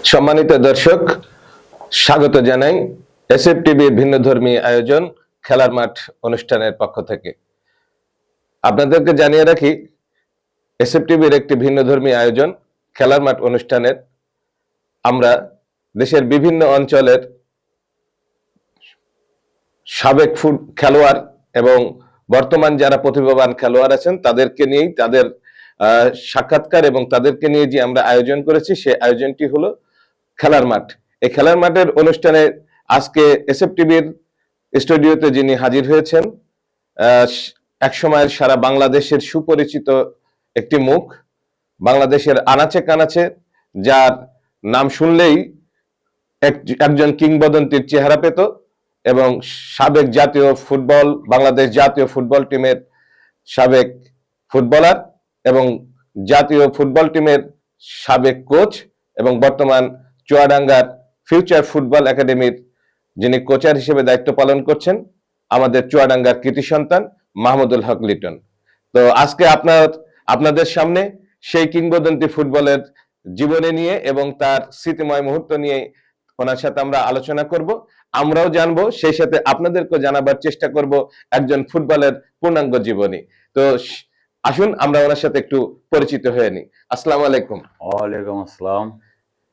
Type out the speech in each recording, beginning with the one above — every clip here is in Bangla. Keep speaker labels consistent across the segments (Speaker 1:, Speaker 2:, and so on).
Speaker 1: সম্মানিত দর্শক, স্বাগত জানাই এসএফ টিভির ভিন্নধর্মী আয়োজন খেলার মাঠ অনুষ্ঠানের পক্ষ থেকে। আপনাদেরকে জানিয়ে রাখি, এসএফ টিভির একটি ভিন্নধর্মী আয়োজন খেলার মাঠ অনুষ্ঠানের আমরা দেশের বিভিন্ন অঞ্চলের সাবেক খেলোয়াড় এবং বর্তমান যারা প্রতিভাবান খেলোয়াড় আছেন তাদেরকে নিয়েই তাদের সাক্ষাৎকার এবং তাদেরকে নিয়ে যে আমরা আয়োজন করেছি, সেই আয়োজনটি হলো খেলার মাঠ। এই খেলার মাঠের অনুষ্ঠানে আজকে এসএফ টিভির স্টুডিওতে যিনি হাজির হয়েছেন, একসময়ের সারা বাংলাদেশের সুপরিচিত একটি মুখ, বাংলাদেশের আনাচে কানাচে যার নাম শুনলেই একজন কিংবদন্তির চেহারা পেত এবং সাবেক বাংলাদেশ জাতীয় ফুটবল টিমের সাবেক ফুটবলার এবং জাতীয় ফুটবল টিমের সাবেক কোচ এবং বর্তমান চুয়াডাঙ্গার ফিউচার ফুটবল একাডেমির যিনি কোচার হিসেবে দায়িত্ব পালন করছেন, আমাদের চুয়াডাঙ্গার কৃতি সন্তান মাহমুদুল হক লিটন। তো আজকে আপনাদের সামনে সেই কিংবদন্তি ফুটবলের জীবনে নিয়ে এবং তার স্মৃতিময় মুহূর্ত নিয়ে ওনার সাথে আমরা আলোচনা করব, আমরাও জানবো, সেই সাথে আপনাদেরকে জানাবার চেষ্টা করব একজন ফুটবলের পূর্ণাঙ্গ জীবনী। তো আসুন আমরা ওনার সাথে একটু পরিচিত হয়ে নিই। আসসালামু আলাইকুম।
Speaker 2: ওয়ালাইকুম আসসালাম।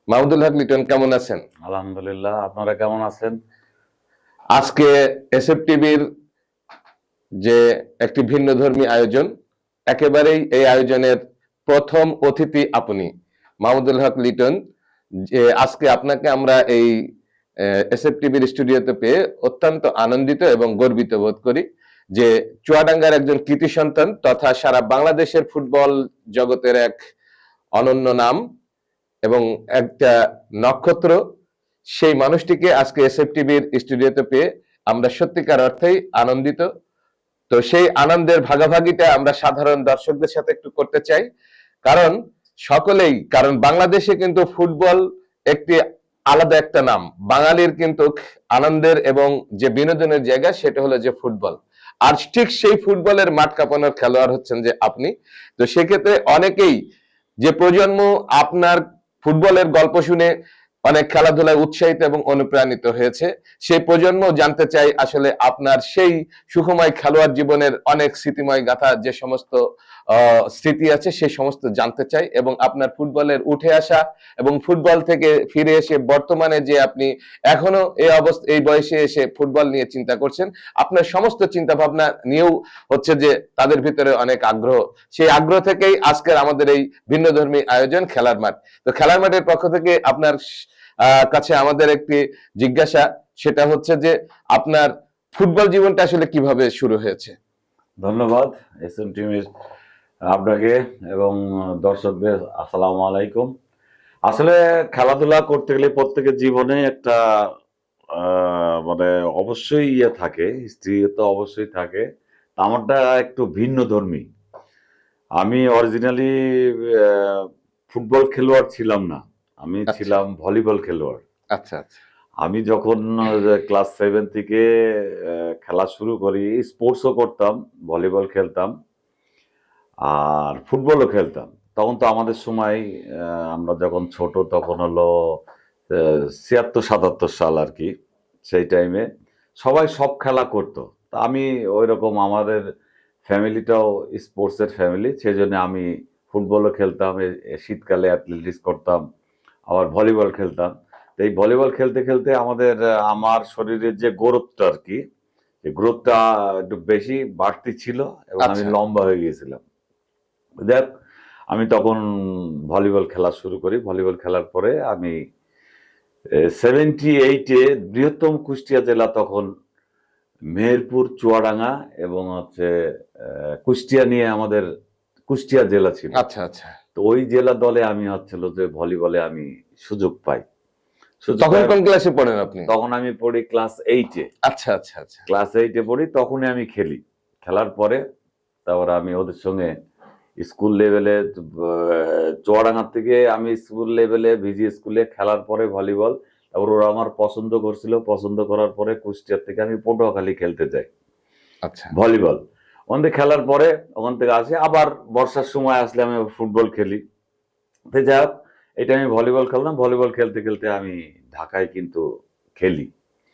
Speaker 1: মাহমুদুল হক লিটন, কেমন আছেন?
Speaker 2: আলহামদুলিল্লাহ, আপনারা কেমন আছেন?
Speaker 1: আজকে এসএফ টিভির যে একটি ভিন্নধর্মী আয়োজন, একেবারেই এই আয়োজনের প্রথম অতিথি আপনি মাহমুদুল হক লিটন। যে আজকে আপনাকে আমরা এই এসএফ টিভির স্টুডিওতে পেয়ে অত্যন্ত আনন্দিত এবং গর্বিত বোধ করি যে চুয়াডাঙ্গার একজন কৃতি সন্তান তথা সারা বাংলাদেশের ফুটবল জগতের এক অনন্য নাম এবং একটা নক্ষত্র, সেই মানুষটিকে আজকে এসএফ টিভির স্টুডিওতে পেয়ে আমরা সত্যিকার অর্থেই আনন্দিত। তো সেই আনন্দের ভাগাভাগিটা আমরা সাধারণ দর্শকদের সাথে একটু করতে চাই, কারণ বাংলাদেশে কিন্তু ফুটবল একটি আলাদা একটা নাম। বাঙালির কিন্তু আনন্দের এবং যে বিনোদনের জায়গা সেটা হলো যে ফুটবল, আর ঠিক সেই ফুটবলের মাঠ কাঁপানোর খেলোয়াড় হচ্ছেন যে আপনি। তো সেক্ষেত্রে অনেকেই যে প্রজন্ম আপনার ফুটবলের গল্প শুনে অনেক খেলাধুলায় উৎসাহিত এবং অনুপ্রাণিত হয়েছে, সেই প্রজন্ম জানতে চাই আসলে আপনার সেই সুখময় খেলোয়াড় জীবনের অনেক স্মৃতিময় গাথা, যে সমস্ত স্মৃতি আছে সেই সমস্ত জানতে চাই, এবং আপনার ফুটবলের উঠে আসা এবং ফুটবল থেকে ফিরে এসে বর্তমানে যে আপনি এখনো এই বয়সে এসে ফুটবল নিয়ে চিন্তা করছেন, আপনার সমস্ত চিন্তা ভাবনা নিয়েও হচ্ছে যে তাদের ভিতরে অনেক আগ্রহ। সেই আগ্রহ থেকেই আজকের আমাদের এই ভিন্নধর্মী আয়োজন খেলার মাঠ। তো খেলার মাঠের পক্ষ থেকে আপনার কাছে আমাদের একটি জিজ্ঞাসা, সেটা হচ্ছে যে আপনার ফুটবল জীবনটা আসলে কিভাবে শুরু হয়েছে?
Speaker 2: ধন্যবাদ এসএম টিমের আপনাকে এবং দর্শকদের আসসালামু আলাইকুম। আসলে খেলাধুলা করতে গেলে প্রত্যেকের জীবনে একটা মানে অবশ্যই থাকে, হিস্ট্রি তো অবশ্যই থাকে। আমারটা একটু ভিন্ন ধর্মী। আমি অরিজিনালি ফুটবল খেলোয়াড় ছিলাম না, আমি ছিলাম ভলিবল খেলোয়াড়।
Speaker 1: আচ্ছা আচ্ছা।
Speaker 2: আমি যখন ক্লাস 7 থেকে খেলা শুরু করি, স্পোর্টসও করতাম, ভলিবল খেলতাম আর ফুটবলও খেলতাম। তখন তো আমাদের সময় আমরা যখন ছোট তখন হলো 76-77 সাল আর কি, সেই টাইমে সবাই সব খেলা করতো। তা আমি ওই রকম, আমাদের ফ্যামিলিটাও স্পোর্টসের ফ্যামিলি, সেই জন্য আমি ফুটবলও খেলতাম, শীতকালে অ্যাথলেটিক্স করতাম, আবার ভলিবল খেলতাম। এই ভলিবল খেলতে খেলতে আমার শরীরের যে গ্রোথটা আর কি, এই গ্রোথটা একটু বেশি বাড়তি ছিল এবং আমি লম্বা হয়ে গিয়েছিলাম। দেখ, আমি তখন ভলিবল খেলা শুরু করি। ভলিবল খেলার পরে আমি 78-এ বৃহত্তম কুষ্টিয়া জেলা, তখন মেহেরপুর, চুয়াডাঙ্গা এবং কুষ্টিয়া নিয়ে আমাদের কুষ্টিয়া জেলা ছিল।
Speaker 1: আচ্ছা আচ্ছা।
Speaker 2: তো ওই জেলা দলে আমি যে ভলিবলে আমি সুযোগ পাই।
Speaker 1: তখন কোন ক্লাসে পড়েন আপনি?
Speaker 2: তখন আমি পড়ি ক্লাস 8-এ।
Speaker 1: আচ্ছা আচ্ছা আচ্ছা।
Speaker 2: ক্লাস 8-এ পড়ি, তখনই আমি খেলি। খেলার পরে তারপর আমি ওদের সঙ্গে স্কুল লেভেলে, চুয়াডাঙ্গা থেকে আমি স্কুল লেভেলে ভিজি স্কুলে খেলার পরে ভলিবল, তারপর ওরা আমার পছন্দ করছিল। পছন্দ করার পরে কুষ্টিয়া থেকে আমি পটুয়াখালী খেলতে যাই। আচ্ছা, ভলিবল ওখান থেকে খেলার পরে ওখান থেকে আসি, আবার বর্ষার সময় আসলে আমি ফুটবল খেলি। যাই হোক, এটা আমি ভলিবল খেললাম। ভলিবল খেলতে খেলতে আমি ঢাকায় কিন্তু খেলি,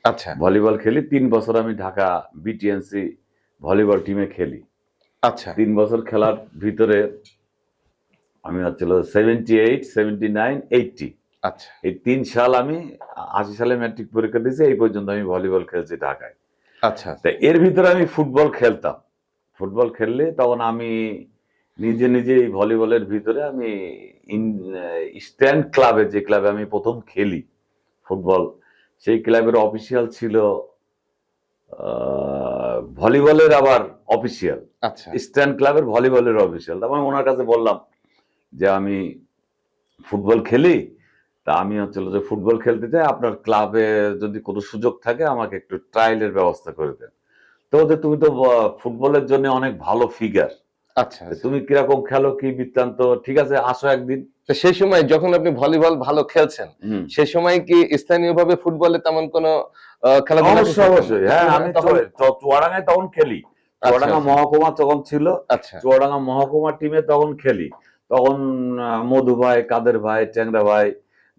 Speaker 1: আচ্ছা
Speaker 2: ভলিবল খেলি 3 বছর। আমি ঢাকা বিটিএনসি ভলিবল টিমে খেলি।
Speaker 1: আচ্ছা
Speaker 2: 3 বছর খেলার ভিতরে আমি হচ্ছিল 78, 79, 80,
Speaker 1: আচ্ছা
Speaker 2: এই 3 সাল আমি 80 সালে ম্যাট্রিক পরীক্ষা দিয়েছি। এই পর্যন্ত আমি ভলিবল খেলছি ঢাকায়।
Speaker 1: আচ্ছা
Speaker 2: তা এর ভিতরে আমি ফুটবল খেলতাম। ফুটবল খেললে তখন আমি নিজে নিজে এই ভলিবলের ভিতরে আমি স্ট্যান্ড ক্লাবে, যে ক্লাবে আমি প্রথম খেলি ফুটবল, সেই ক্লাবের অফিসিয়াল ছিল ভলিবলের আবার অফিসিয়াল,
Speaker 1: আচ্ছা
Speaker 2: স্ট্যান্ড ক্লাবের ভলিবলের অফিসিয়াল। তারপর ওনার কাছে বললাম যে আমি ফুটবল খেলি, তা আমি হচ্ছিল যে ফুটবল খেলতে চাই, আপনার ক্লাবে যদি কোনো সুযোগ থাকে আমাকে একটু ট্রায়ালের ব্যবস্থা করে দেন। তো যে তুমি তো ফুটবলের জন্য অনেক ভালো ফিগার,
Speaker 1: আচ্ছা আচ্ছা।
Speaker 2: তুমি কিরকম খেলো কি বৃত্তান্ত, ঠিক আছে আসো একদিন।
Speaker 1: তো সেই সময় যখন আপনি ভলিবল ভালো খেলছেন, সেই সময় কি স্থানীয়ভাবে ফুটবলে তেমন কোনো খেলাধুলা
Speaker 2: অবশ্যই অবশ্যই, হ্যাঁ আমি
Speaker 1: তখন?
Speaker 2: চুয়াডাঙ্গায় তখন খেলি। চুয়াডাঙ্গা
Speaker 1: আচ্ছা
Speaker 2: মহকুমা তখন ছিল,
Speaker 1: আচ্ছা
Speaker 2: চুয়াডাঙ্গা মহকুমা টিমে তখন খেলি। তখন মধু ভাই, কাদের ভাই, ট্যাংরা ভাই,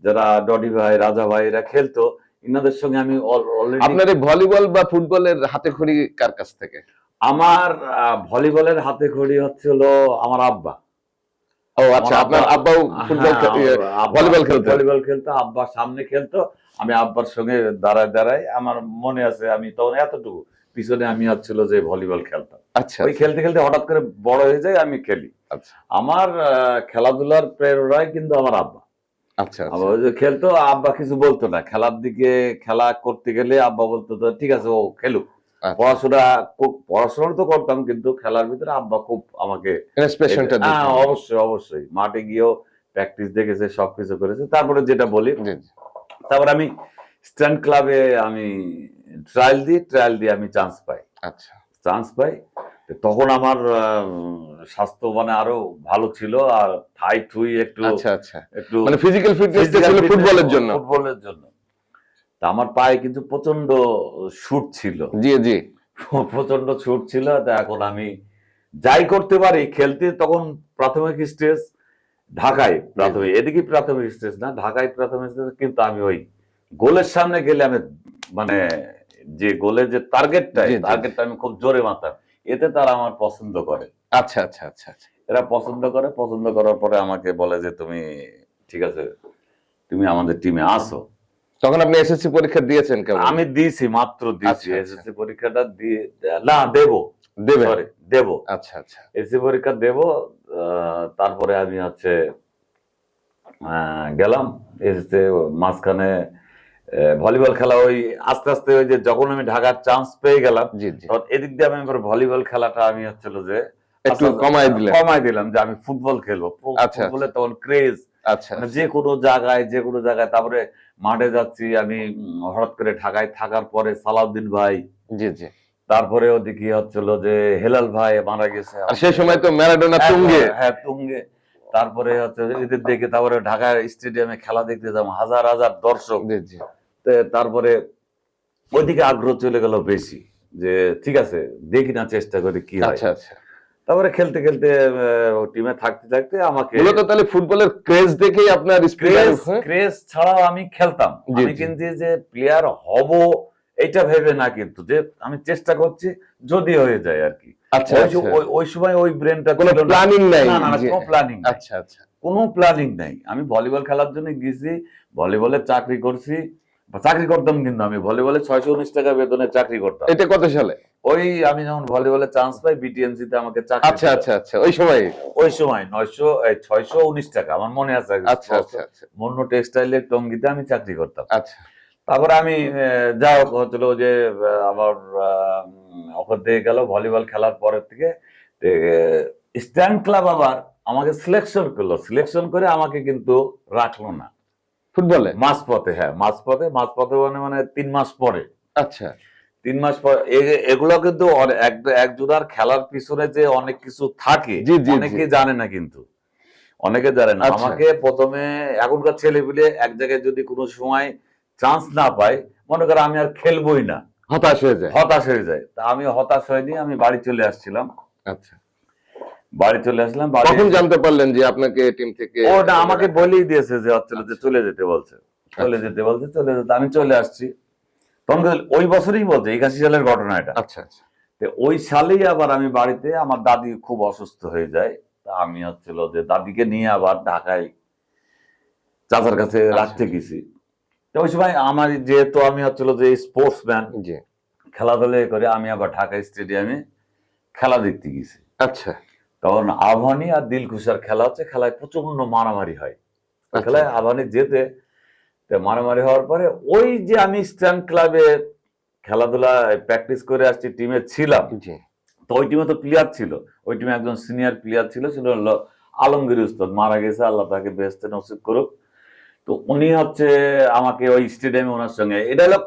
Speaker 2: যারা ডডি ভাই, রাজা ভাই, এরা খেলতো। ইনাদের সঙ্গে আমি অলরেডি।
Speaker 1: আপনার এই ভলিবল বা ফুটবলের হাতে খড়ি কার কাছ থেকে?
Speaker 2: আমার ভলিবলের হাতে খড়ি হচ্ছিল আমার আব্বা।
Speaker 1: ও আচ্ছা,
Speaker 2: আমার
Speaker 1: আপনার
Speaker 2: আব্বা,
Speaker 1: আব্বাও ফুটবল
Speaker 2: হ্যাঁ, আব্বা
Speaker 1: ভলিবল খেলতেন?
Speaker 2: ভলিবল খেলতো, আব্বা সামনে খেলতো, আমি আব্বার সঙ্গে দাঁড়ায় দাঁড়ায়, আমার মনে আছে আমি তখন এতটুকু পিছনে আমি হচ্ছিল যে ভলিবল খেলতাম।
Speaker 1: আচ্ছা
Speaker 2: ওই খেলতে খেলতে হঠাৎ করে বড় হয়ে যায়, আমি খেলি।
Speaker 1: আচ্ছা
Speaker 2: আমার খেলাধুলার প্রেরণায় কিন্তু আমার আব্বা।
Speaker 1: আচ্ছা
Speaker 2: আবার ওই যে খেলতো, আব্বা কিছু বলতো না। খেলার দিকে, খেলা করতে গেলে আব্বা বলতো তো ঠিক আছে ও খেলুক। পড়াশোনা তো করতাম, কিন্তু খেলার ভিতরে আব্বা খুব আমাকে
Speaker 1: ইন্সপিরেশনটা
Speaker 2: হ্যাঁ
Speaker 1: দিতেন।
Speaker 2: অবশ্যই অবশ্যই, মাঠে গিয়েও প্র্যাকটিস দেখেছে, সবকিছু করেছে। তারপরে যেটা বলি,
Speaker 1: জি জি
Speaker 2: তারপর আমি স্ট্যান্ড ক্লাবে আমি ট্রায়াল দিয়ে আমি চান্স পাই।
Speaker 1: আচ্ছা
Speaker 2: তো তখন আমার স্বাস্থ্য মানে আরো ভালো ছিল, আর থাই থুই একটু
Speaker 1: আচ্ছা আচ্ছা,
Speaker 2: একটু
Speaker 1: মানে ফিজিক্যাল ফিটনেসটা ছিল
Speaker 2: physical
Speaker 1: ফুটবলের
Speaker 2: fitness,
Speaker 1: জন্য।
Speaker 2: ফুটবলের জন্য। তা আমার পায়ে কিন্তু প্রচন্ড শুট ছিল,
Speaker 1: জি জি
Speaker 2: প্রচন্ড ছুট ছিল। তা এখন আমি যাই করতে পারি খেলতে, তখন প্রাথমিক স্টেজ ঢাকায়, প্রাথমিক এদিকে প্রাথমিক স্টেজ না, ঢাকায় প্রাথমিক স্টেজ, কিন্তু আমি ওই গোলের সামনে গেলে আমি মানে যে গোলের যে টার্গেটটা,
Speaker 1: জি, জি, জি।
Speaker 2: টার্গেটটা আমি খুব জোরে মারতাম। এতে তারা আমার পছন্দ করে।
Speaker 1: আচ্ছা আচ্ছা আচ্ছা আচ্ছা
Speaker 2: এরা পছন্দ করে, পছন্দ করার পরে আমাকে বলে যে তুমি ঠিক আছে, তুমি আমাদের টিমে আসো।
Speaker 1: তখন আপনি এসএসসি পরীক্ষা দিয়েছেন কেমন?
Speaker 2: আমি দিয়েছি, মাত্র দিয়েছি
Speaker 1: আচ্ছা, আচ্ছা।
Speaker 2: এসএসসি পরীক্ষাটা দিয়ে, না দেবো,
Speaker 1: দেবেন?
Speaker 2: সরি দেবো,
Speaker 1: আচ্ছা আচ্ছা
Speaker 2: এসএসসি পরীক্ষা দেবো। তারপরে আমি হচ্ছে গেলাম এসএসসি। মাঝখানে ভলিবল খেলা, ওই আস্তে আস্তে ওই যে যখন আমি ঢাকার চান্স পেয়ে গেলাম,
Speaker 1: জি জি
Speaker 2: তখন এদিক দিয়ে আমি এবার ভলিবল খেলাটা আমি হচ্ছিল যে
Speaker 1: একটু
Speaker 2: আস্তে আস্তে
Speaker 1: কমায়
Speaker 2: দিলাম যে আমি ফুটবল খেলবো।
Speaker 1: আচ্ছা,
Speaker 2: ফুটবলে তখন ক্রেজ,
Speaker 1: আচ্ছা
Speaker 2: মানে যে কোনো জায়গায়। তারপরে মাঠে যাচ্ছি আমি, হঠাৎ করে ঢাকায় থাকার পরে সালাউদ্দিন ভাই,
Speaker 1: জি জি।
Speaker 2: তারপরে ওদিকে হচ্ছিল যে হেলাল ভাই মারা গেছে,
Speaker 1: আর সেই সময় তো ম্যারাডোনা তুঙ্গে।
Speaker 2: হ্যাঁ তুঙ্গে। তারপরে হচ্ছে এদের দেখে, তারপরে ঢাকার স্টেডিয়ামে খেলা দেখতে যাবো, হাজার হাজার দর্শক।
Speaker 1: জি জি
Speaker 2: তারপরে ওইদিকে আগ্রহ চলে গেল বেশি, যে ঠিক আছে দেখি না, চেষ্টা করি কি হয়।
Speaker 1: আচ্ছা আচ্ছা।
Speaker 2: তারপরে খেলতে খেলতে টিমে থাকতে থাকতে আমাকে
Speaker 1: মূলত তাহলে ফুটবলের ক্রেজ দেখেই আপনার
Speaker 2: ক্রেজ ছাড়াও আমি খেলতাম।
Speaker 1: জি,
Speaker 2: আমি
Speaker 1: জি।
Speaker 2: কিন্তু যে প্লেয়ার হব এটা ভেবে না, কিন্তু যে আমি চেষ্টা করছি যদি হয়ে যায় আর কি।
Speaker 1: আচ্ছা আচ্ছা।
Speaker 2: ওই সময় ওই ব্রেনটা
Speaker 1: কোনো
Speaker 2: ছিল না।
Speaker 1: প্ল্যানিং নাই?
Speaker 2: না, না, না,
Speaker 1: জি।
Speaker 2: কোনো প্ল্যানিং নাই।
Speaker 1: আচ্ছা আচ্ছা
Speaker 2: কোনো প্ল্যানিং নাই। আমি ভলিবল খেলার জন্য গেছি, ভলিবলে চাকরি করছি, চাকরি করতাম, কিন্তু আমি ভলিবলে 619 টাকা বেতনে চাকরি করতাম।
Speaker 1: এটা কত সালে?
Speaker 2: ওই আমি যখন ভলিবলে চান্স পাই বিটিএনসি তে আমাকে চাকরি
Speaker 1: আচ্ছা
Speaker 2: দিল।
Speaker 1: আচ্ছা আচ্ছা, ওই সময়।
Speaker 2: ওই সময় 619 টাকা আমার মনে আছে।
Speaker 1: আচ্ছা আচ্ছা আচ্ছা
Speaker 2: মন্য টেক্সটাইলের টঙ্গিতে আমি চাকরি করতাম।
Speaker 1: আচ্ছা
Speaker 2: তারপরে আমি যা হোক হচ্ছিল যে আমার অফার দিয়ে গেল ভলিবল খেলার পরের থেকে। স্ট্যান্ড ক্লাব আবার আমাকে সিলেকশন করলো, সিলেকশন করে আমাকে কিন্তু রাখলো না
Speaker 1: ফুটবলে।
Speaker 2: মাঝপথে। হ্যাঁ মাঝপথে মানে 3 মাস পরে।
Speaker 1: আচ্ছা
Speaker 2: 3 মাস পর এগুলো কিন্তু একজনের খেলার পিছনে যে অনেক কিছু থাকে,
Speaker 1: জি, জি,
Speaker 2: অনেকে
Speaker 1: জি।
Speaker 2: জানে না, কিন্তু অনেকে জানে না।
Speaker 1: আচ্ছা।
Speaker 2: আমাকে প্রথমে, এখনকার ছেলেপিলে এক জায়গায় যদি কোনো সময় চান্স না পায়, মনে করে আমি আর খেলবোই না,
Speaker 1: হতাশ হয়ে যায়।
Speaker 2: হতাশ হয়ে যায়। তা আমি হতাশ হয়নি, আমি বাড়ি চলে আসছিলাম।
Speaker 1: আচ্ছা
Speaker 2: বাড়ি চলে আসলাম।
Speaker 1: কখন জানতে পারলেন যে আপনাকে টিম থেকে?
Speaker 2: ও না, আমাকে বলেই দিয়েছে যে হচ্ছিল যে চলে যেতে বলছে, চলে
Speaker 1: আচ্ছা।
Speaker 2: যেতে বলছে, চলে যেতে আমি চলে আসছি। তখন ওই বছরই বলছে, 81 সালের ঘটনা এটা।
Speaker 1: আচ্ছা আচ্ছা
Speaker 2: তো ওই সালেই আবার আমি বাড়িতে, আমার দাদি খুব অসুস্থ হয়ে যায়। তা আমি হচ্ছিল যে দাদিকে নিয়ে আবার ঢাকায় চাচার কাছে রাখতে গেছি। তো ওই সময় আমার, যেহেতু আমি হচ্ছিল যে স্পোর্টসম্যান,
Speaker 1: জি
Speaker 2: খেলাধুলা করে, আমি আবার ঢাকা স্টেডিয়ামে খেলা দেখতে গেছি।
Speaker 1: আচ্ছা
Speaker 2: তখন আবাহনী আর দিলকুশার খেলা হচ্ছে, খেলায় প্রচন্ড মারামারি হয়।
Speaker 1: আচ্ছা।
Speaker 2: খেলায় আবাহনী যেতে, তো মারামারি হওয়ার পরে ওই যে আমি স্ট্যান্ড ক্লাবে খেলাধুলা প্র্যাকটিস করে আসছি, টিমে ছিলাম।
Speaker 1: জি
Speaker 2: তো ওই টিমে তো প্লেয়ার ছিল, ওই টিমে একজন সিনিয়র প্লেয়ার ছিল, সেটা হলো আলমগীর উস্তাদ, মারা গেছে, আল্লাহ তাকে বেহেশতে নসিব করুক। তো উনি হচ্ছে আমাকে ওই স্টেডিয়ামে ওনার সঙ্গে, এটা হলো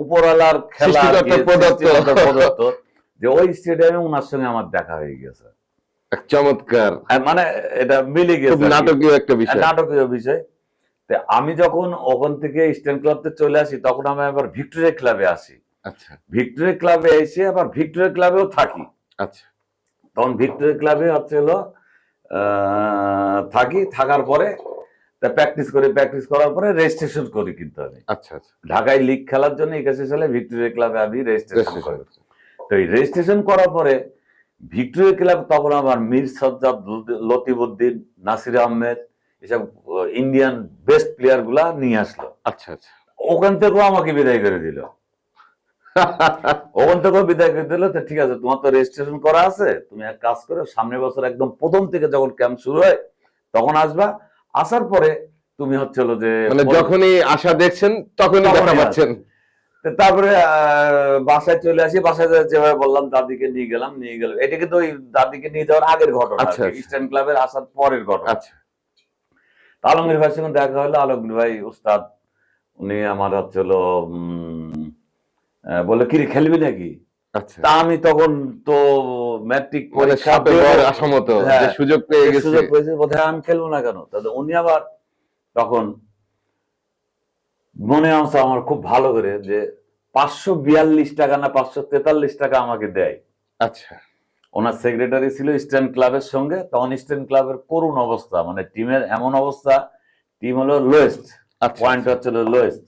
Speaker 2: উপরওয়ালার খেলা আর কি, সৃষ্টিকর্তার প্রদত্ত, যে ওই স্টেডিয়ামে ওনার সঙ্গে আমার দেখা হয়ে গেছে।
Speaker 1: চমৎকার,
Speaker 2: মানে এটা মিলে
Speaker 1: খুব
Speaker 2: গেছে,
Speaker 1: নাটকীয় একটা বিষয়।
Speaker 2: নাটকীয় বিষয়। তো আমি যখন ওখান থেকে ইস্টার্ন ক্লাবতে চলে আসি, তখন আমি আবার ভিক্টোরিয়া ক্লাবে আসি।
Speaker 1: আচ্ছা
Speaker 2: ভিক্টোরিয়া ক্লাবে এসে আবার ভিক্টোরিয়া ক্লাবেও থাকি।
Speaker 1: আচ্ছা
Speaker 2: তখন ভিক্টোরিয়া ক্লাবে হচ্ছে হলো থাকি, থাকার পরে প্র্যাকটিস করার পরে রেজিস্ট্রেশন করি। কিন্তু আমি
Speaker 1: আচ্ছা আচ্ছা
Speaker 2: ঢাকায় লিগ খেলার জন্য 81 সালে ভিক্টোরিয়া ক্লাবে আমি রেজিস্ট্রেশন করি।
Speaker 1: রেজিস্ট্রেশন।
Speaker 2: তো এই রেজিস্ট্রেশন করার পরে ভিক্টোরিয়া ক্লাব তখন আমার মীর সজ্জাদ, লতিফউদ্দিন, নাসির আহমেদ, এসব ইন্ডিয়ান বেস্ট প্লেয়ার গুলা নিয়ে আসলো।
Speaker 1: আচ্ছা আচ্ছা
Speaker 2: ওখান থেকেও আমাকে বিদায় করে দিল। ওখান থেকেও বিদায় করে দিল। তো ঠিক আছে, তোমার তো রেজিস্ট্রেশন করা আছে, তুমি এক কাজ করো, সামনের বছর একদম প্রথম থেকে যখন ক্যাম্প শুরু হয় তখন আসবা, আসার পরে তুমি হচ্ছে হলো যে,
Speaker 1: মানে যখনই আশা দেখছেন তখনই দেখা পাচ্ছেন।
Speaker 2: তারপরে বাসায় চলে আসি। বাসায় যেভাবে বললাম, দাদিকে নিয়ে গেলাম, এটা কিন্তু ওই দাদিকে নিয়ে যাওয়ার আগের ঘটনা,
Speaker 1: আচ্ছা, আচ্ছা।
Speaker 2: ইস্টার্ন ক্লাবের আসার পরের ঘটনা।
Speaker 1: আচ্ছা
Speaker 2: আলমগীর ভাইয়ের সঙ্গে দেখা হলো। আলমগীর ভাই উস্তাদ, উনি আমার হচ্ছে হলো বললো, কি রে, খেলবি নাকি?
Speaker 1: আচ্ছা,
Speaker 2: তা আমি তখন তো ম্যাট্রিক
Speaker 1: মানে
Speaker 2: পরীক্ষা
Speaker 1: সাথে বড় আশা মতো যে সুযোগ পেয়ে গেছে।
Speaker 2: সুযোগ পেয়েছে, বোধহয় আমি খেলবো না কেন? তাহলে উনি আবার তখন মনে আছে আমার খুব ভালো করে, যে 542 টাকা না 543 টাকা আমাকে দেয়।
Speaker 1: আচ্ছা
Speaker 2: ওনার সেক্রেটারি ছিল ইস্টার্ন ক্লাবের সঙ্গে। তখন ইস্টার্ন ক্লাবের করুণ অবস্থা, মানে টিমের এমন অবস্থা, টিম হলো লোয়েস্ট,
Speaker 1: আচ্ছা,
Speaker 2: পয়েন্ট হচ্ছে লোয়েস্ট।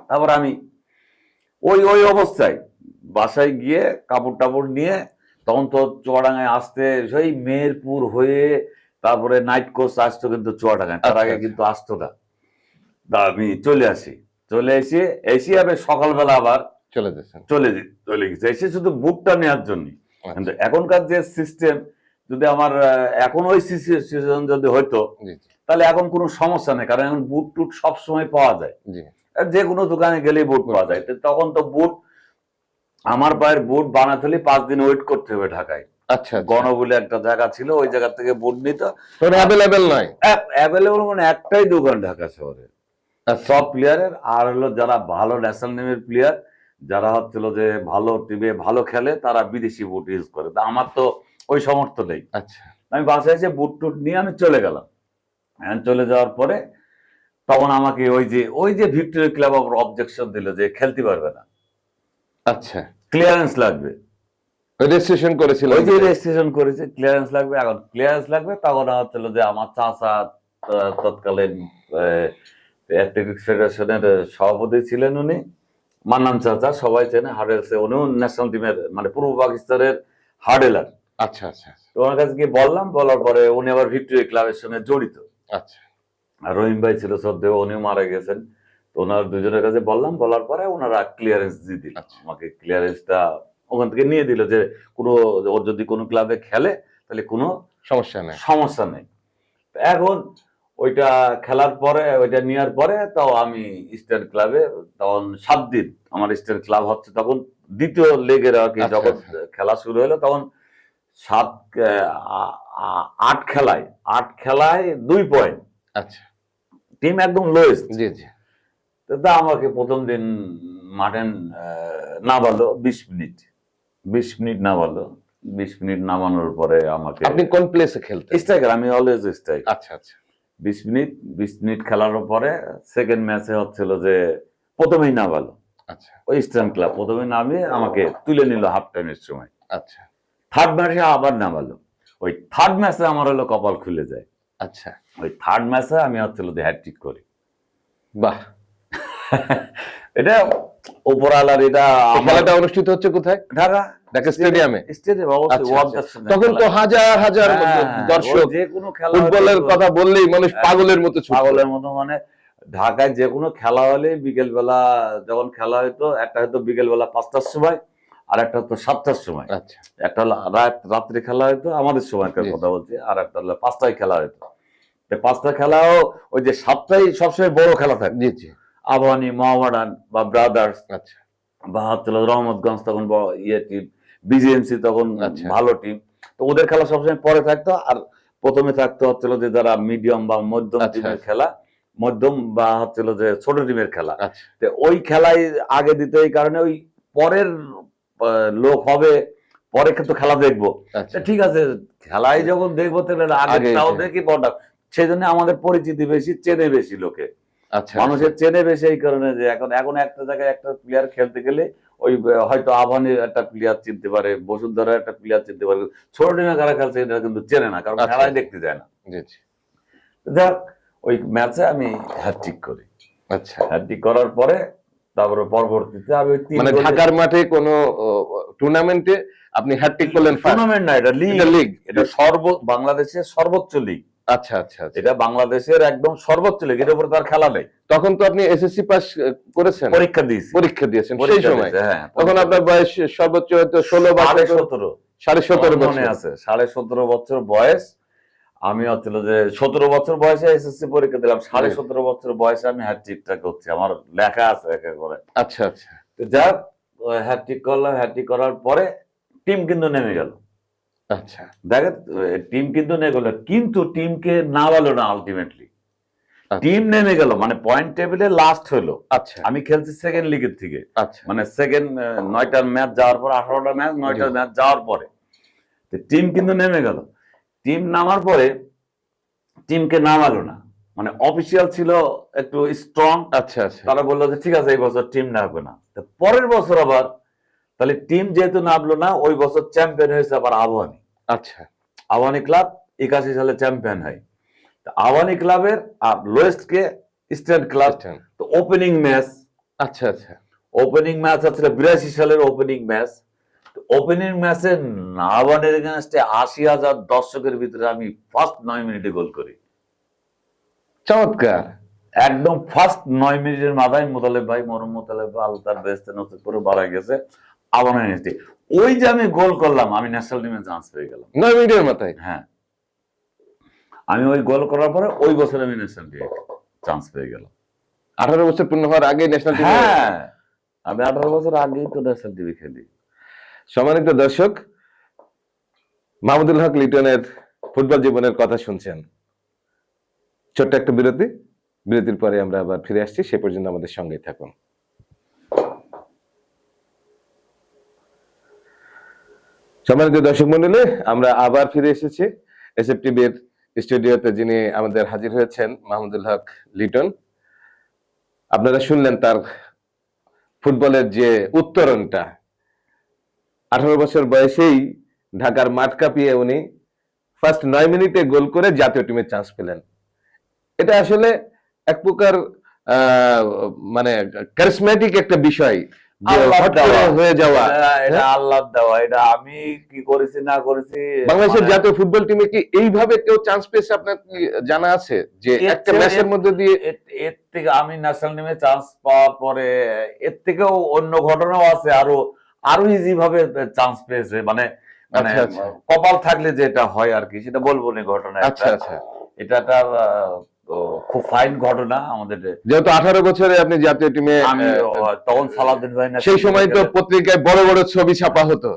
Speaker 2: তারপর আমি ওই ওই অবস্থায় বাসায় গিয়ে কাপড় টাপড় নিয়ে, তখন তো চুয়াডাঙ্গায় আসতে সেই মেহেরপুর হয়ে, তারপরে নাইট কোচ আসতো কিন্তু চুয়াডাঙ্গায়, তার আগে
Speaker 1: আচ্ছা।
Speaker 2: কিন্তু আসতো না। তা আমি চলে আসি, চলে এসে আমি সকালবেলা আবার
Speaker 1: চলে যাচ্ছেন।
Speaker 2: চলে গেছে, এসে শুধু বুকটা নেওয়ার জন্য।
Speaker 1: আচ্ছা।
Speaker 2: কিন্তু এখনকার যে সিস্টেম, যদি আমার এখন ওই সিচুয়েশন যদি হইতো,
Speaker 1: জি
Speaker 2: তাহলে এখন কোনো সমস্যা নেই, কারণ এখন বুট টুট সবসময় পাওয়া যায়,
Speaker 1: জি
Speaker 2: যে কোনো দোকানে গেলেই বুট পাওয়া যায়। তো তখন তো বুট, আমার পায়ের বুট বানাতে হলে 5 দিন ওয়েট করতে হবে ঢাকায়।
Speaker 1: আচ্ছা
Speaker 2: গণ বলে একটা জায়গা ছিল, ওই জায়গা থেকে বুট নিত।
Speaker 1: অ্যাভেলেবেল নয়।
Speaker 2: অ্যাভেলেবল মানে একটাই দোকান ঢাকা শহরে
Speaker 1: আচ্ছা।
Speaker 2: সব প্লেয়ারের। আর হলো যারা ভালো ন্যাশনাল টিমের প্লেয়ার, যারা হচ্ছিল যে ভালো টিমে ভালো খেলে, তারা বিদেশি বুট ইউজ করে। তা আমার তো ওই সামর্থ্য নেই।
Speaker 1: আচ্ছা
Speaker 2: আমি বাসায় এসে বুট টুট নিয়ে আমি চলে গেলাম। চলে যাওয়ার পরে তখন আমাকে ওই যে ভিক্টোরিয়া ক্লাব আবার অবজেকশন দিল যে খেলতে পারবে না,
Speaker 1: আচ্ছা,
Speaker 2: ক্লিয়ারেন্স লাগবে।
Speaker 1: রেজিস্ট্রেশন করেছিল,
Speaker 2: ওই যে রেজিস্ট্রেশন করেছে, ক্লিয়ারেন্স লাগবে। এখন ক্লিয়ারেন্স লাগবে, তখন হচ্ছিল যে আমার চাচা, তৎকালীন অ্যাথলেটিক্স ফেডারেশনের সভাপতি ছিলেন উনি, মান্নান চাচা, সবাই চেনে, হার্ডেলসে, উনিও ন্যাশনাল টিমের, মানে পূর্ব পাকিস্তানের হার্ডেলার।
Speaker 1: আচ্ছা আচ্ছা
Speaker 2: তো ওনার কাছে গিয়ে বললাম, বলার পরে উনি আবার ভিক্টোরিয়া ক্লাবের সঙ্গে জড়িত।
Speaker 1: আচ্ছা
Speaker 2: আর রহিম ভাই ছিল শ্রদ্ধেয়, উনিও মারা গেছেন। তো ওনার দুজনের কাছে বললাম, বলার পরে ওনারা ক্লিয়ারেন্স দিয়ে দিল। আমাকে ক্লিয়ারেন্সটা ওখান থেকে নিয়ে দিল, যে কোনো, ওর যদি কোনো ক্লাবে খেলে তাহলে কোনো সমস্যা নেই। এখন ওইটা খেলার পরে, ওইটা নেওয়ার পরে, তাও আমি ইস্টার্ন ক্লাবে, তখন 7 দিন আমার ইস্টার্ন ক্লাব হচ্ছে, তখন দ্বিতীয় লেগের আর কি, যখন খেলা শুরু হলো, তখন 8 খেলায় 2 পয়েন্ট।
Speaker 1: আচ্ছা,
Speaker 2: টিম একদম লোয়েস্ট।
Speaker 1: জি জি।
Speaker 2: তা আমাকে প্রথম দিন মাঠে নামালো 20 মিনিট নামালো। 20 মিনিট নামানোর পরে আমাকে,
Speaker 1: আপনি কোন প্লেসে খেলতেন?
Speaker 2: স্ট্রাইকার, আমি অলওয়েজ স্ট্রাইকার।
Speaker 1: আচ্ছা আচ্ছা।
Speaker 2: 20 মিনিট খেলার পরে সেকেন্ড ম্যাচে হচ্ছিল যে প্রথমেই নামালো।
Speaker 1: আচ্ছা,
Speaker 2: ওই ইস্টার্ন ক্লাব প্রথমে নামিয়ে আমাকে তুলে নিল হাফ টাইমের সময়।
Speaker 1: আচ্ছা।
Speaker 2: থার্ড ম্যাচে আবার নামালো। ওই থার্ড ম্যাচে আমার হলো কপাল খুলে যায়।
Speaker 1: আচ্ছা,
Speaker 2: ওই থার্ড ম্যাচে আমি হচ্ছিল যে হ্যাটট্রিক করি।
Speaker 1: বাহ।
Speaker 2: এটা উপরালার, এটা
Speaker 1: খেলাটা অনুষ্ঠিত হচ্ছে কোথায়?
Speaker 2: ঢাকা
Speaker 1: ঢাকা স্টেডিয়ামে।
Speaker 2: স্টেডিয়াম অবশ্যই,
Speaker 1: আচ্ছা,
Speaker 2: ওয়ার্ল্ড
Speaker 1: আচ্ছা। তখন তো হাজার হাজার দর্শক,
Speaker 2: যে কোনো খেলা,
Speaker 1: ফুটবলের কথা বললেই মানুষ পাগলের মতো ছুটতো।
Speaker 2: পাগলের মতো, মানে ঢাকায় যে কোনো খেলা হলে বিকেল বেলা যখন খেলা হইতো, একটা হয়তো বিকেল বেলা 5টার সময়, আর একটা হতো 7টার সময়।
Speaker 1: আচ্ছা,
Speaker 2: একটা হলো রাত্রে খেলা হইতো আমাদের সময়কার কথা বলছি, আর একটা হলো 5টায় খেলা হইতো। 5টা খেলাও ওই যে 7টায় সবসময় বড় খেলা থাকে।
Speaker 1: জি জি।
Speaker 2: আবাহনী, মোহামেডান বা ব্রাদার্স,
Speaker 1: আচ্ছা
Speaker 2: বা হচ্ছিল রহমতগঞ্জ তখন ইয়ে টিম, বিজিএমসি তখন
Speaker 1: আচ্ছা।
Speaker 2: ভালো টিম। তো ওদের খেলা সবসময় পরে থাকতো, আর প্রথমে থাকতো হচ্ছিল যে যারা মিডিয়াম বা মধ্যম
Speaker 1: আচ্ছা,
Speaker 2: টিমের
Speaker 1: আচ্ছা।
Speaker 2: খেলা, মধ্যম বা হচ্ছিল যে ছোট টিমের খেলা।
Speaker 1: আচ্ছা,
Speaker 2: তো ওই খেলাই আগে দিতে, এই কারণে ওই পরের লোক হবে, পরে কিন্তু খেলা দেখবো।
Speaker 1: আচ্ছা।
Speaker 2: ঠিক আছে, খেলাই যখন দেখবো তাহলে আগেরটাও দেখি, পরটা। সেই জন্য আমাদের পরিচিতি বেশি, চেনে বেশি লোকে,
Speaker 1: আচ্ছা,
Speaker 2: মানুষের চেনে বেশি। এই কারণে যে এখন একটা জায়গায় একটা প্লেয়ার খেলতে গেলে ওই হয়তো আবাহনীর একটা প্লেয়ার চিনতে পারে, বসুন্ধরা একটা প্লেয়ার চিনতে পারে, ছোট টিমে কারা খেলছে এটা কিন্তু চেনে না, কারণ
Speaker 1: আচ্ছা,
Speaker 2: খেলাই দেখতে যায় না।
Speaker 1: জি জি।
Speaker 2: যাক, ওই ম্যাচে আমি হ্যাটট্রিক করি।
Speaker 1: আচ্ছা,
Speaker 2: হ্যাটট্রিক করার পরে তারপরে পরবর্তীতে আমি ওই 3
Speaker 1: মানে
Speaker 2: গোলে,
Speaker 1: ঢাকার মাঠে কোনো টুর্নামেন্টে আপনি হ্যাটট্রিক করলেন?
Speaker 2: টুর্নামেন্ট না, এটা লিগ,
Speaker 1: লিগ।
Speaker 2: এটা বাংলাদেশের সর্বোচ্চ লিগ।
Speaker 1: আচ্ছা আচ্ছা আচ্ছা।
Speaker 2: এটা বাংলাদেশের একদম সর্বোচ্চ লিগ, এর উপরে তার খেলা নেই।
Speaker 1: তখন তো আপনি এসএসসি পাস করেছেন?
Speaker 2: পরীক্ষা দিয়েছি,
Speaker 1: পরীক্ষা দিয়েছেন সেই
Speaker 2: পরীক্ষা
Speaker 1: সময়?
Speaker 2: দিয়েছি, হ্যাঁ।
Speaker 1: তখন আপনার বয়স সর্বোচ্চ হয়তো 16 বা
Speaker 2: 17.5
Speaker 1: 17.5
Speaker 2: মনে
Speaker 1: বছর
Speaker 2: আছে, 17.5 বছর বয়স। আমি হচ্ছিল যে 17 বছর বয়সে এসএসসি পরীক্ষা দিলাম, 17.5 বছর বয়সে আমি হ্যাটট্রিকটা করছি, আমার লেখা আছে একে করে।
Speaker 1: আচ্ছা আচ্ছা।
Speaker 2: তো যাক, হ্যাটট্রিক করলাম, হ্যাটট্রিক করার পরে টিম কিন্তু নেমে গেল।
Speaker 1: আচ্ছা
Speaker 2: দেখেন, টিম কিন্তু নেমে গেল, কিন্তু টিমকে না বলো না, আলটিমেটলি টিম নেমে গেল, মানে পয়েন্ট টেবিলে লাস্ট হলো।
Speaker 1: আচ্ছা
Speaker 2: আমি খেলছি সেকেন্ড লিগের থেকে,
Speaker 1: আচ্ছা।
Speaker 2: মানে সেকেন্ড 9টার ম্যাচ যাওয়ার পর, 18টা ম্যাচ 9টার ম্যাচ যাওয়ার পরে টিম কিন্তু নেমে গেল। টিম নামার পরে টিমকে নামালো না, মানে অফিসিয়াল ছিল একটু স্ট্রং।
Speaker 1: আচ্ছা আচ্ছা।
Speaker 2: তারা বললো যে ঠিক আছে এই বছর টিম নামবে না। তো পরের বছর আবার তাহলে টিম যেহেতু নামলো না, ওই বছর চ্যাম্পিয়ন হয়েছে আবার আবাহনী।
Speaker 1: আচ্ছা।
Speaker 2: আবাহনী ক্লাব 81 সালে চ্যাম্পিয়ন হয়। আবাহনী ক্লাবের আর লোয়েস্ট কে স্ট্যান্ড ক্লাব। তো ওপেনিং ম্যাচ,
Speaker 1: আচ্ছা আচ্ছা।
Speaker 2: ওপেনিং ম্যাচ হচ্ছে 82 সালের ওপেনিং ম্যাচ। ওপেনিং ম্যাচে আবাহনীর এগেইনস্টে 80,000 দর্শকের ভিতরে আমি ফার্স্ট 9 মিনিটে গোল করি।
Speaker 1: চমৎকার।
Speaker 2: একদম ফার্স্ট 9 মিনিটের মাথায় মোতালেব ভাই, মরম মোতালেব ভাই, আলতার বেস্তে নতুন করে বাড়া গেছে আবাহনী এগেইনস্টে। ওই যে আমি গোল করলাম, আমি ন্যাশনাল টিমে চান্স পেয়ে গেলাম
Speaker 1: 9 মিনিটের মাথায়।
Speaker 2: হ্যাঁ, আমি ওই গোল করার পরে ওই বছর আমি ন্যাশনাল টিমে চান্স পেয়ে গেলাম।
Speaker 1: 18 বছর পূর্ণ হওয়ার আগে ন্যাশনাল টিমে?
Speaker 2: হ্যাঁ, আমি 18 বছর আগেই তো ন্যাশনাল টিমে খেলি।
Speaker 1: সম্মানিত দর্শক, মাহমুদুল হক লিটনের ফুটবল জীবনের কথা শুনছেন। ছোট্ট একটা বিরতি, বিরতির পরে আমরা আবার ফিরে আসছি, সে পর্যন্ত আমাদের সঙ্গেই থাকুন। সম্মানিত দর্শক মন্ডলী, আমরা আবার ফিরে এসেছি এসএফ টিভির স্টুডিওতে। যিনি আমাদের হাজির হয়েছেন মাহমুদুল হক লিটন। আপনারা শুনলেন তার ফুটবলের যে উত্তরণটা। 18 বছর বয়সেই ঢাকার মাঠ কাঁপিয়ে উনি ফার্স্ট 9 মিনিটে গোল করে জাতীয় টিমে চান্স পেলেন। এটা আসলে এক প্রকার মানে ক্যারিসমেটিক একটা বিষয়, হয়ে যাওয়া।
Speaker 2: এটা আল্লাহ দেওয়া। এটা আমি কি করেছি না করেছি,
Speaker 1: বাংলাদেশের জাতীয় ফুটবল টিমে কি এইভাবে কেউ চান্স পেয়েছে আপনার কি জানা আছে, যে একটা ম্যাচের মধ্যে দিয়ে?
Speaker 2: এর থেকে আমি ন্যাশনাল টিমে চান্স পাওয়ার পরে এর থেকেও অন্য ঘটনাও আছে, আরো ইজি ভাবে চান্স পেয়েছে, মানে কপাল থাকলে যেটা হয় আর কি, সেটা বলবো না ঘটনা।
Speaker 1: আচ্ছা আচ্ছা।
Speaker 2: এটা একটা খুব ফাইন ঘটনা আমাদের।
Speaker 1: যেহেতু 18 বছরে আপনি জাতীয় টিমে,
Speaker 2: আমি তখন সালাউদ্দিন ভাই,
Speaker 1: সেই সময় তো পত্রিকায় বড় বড় ছবি ছাপা হতো।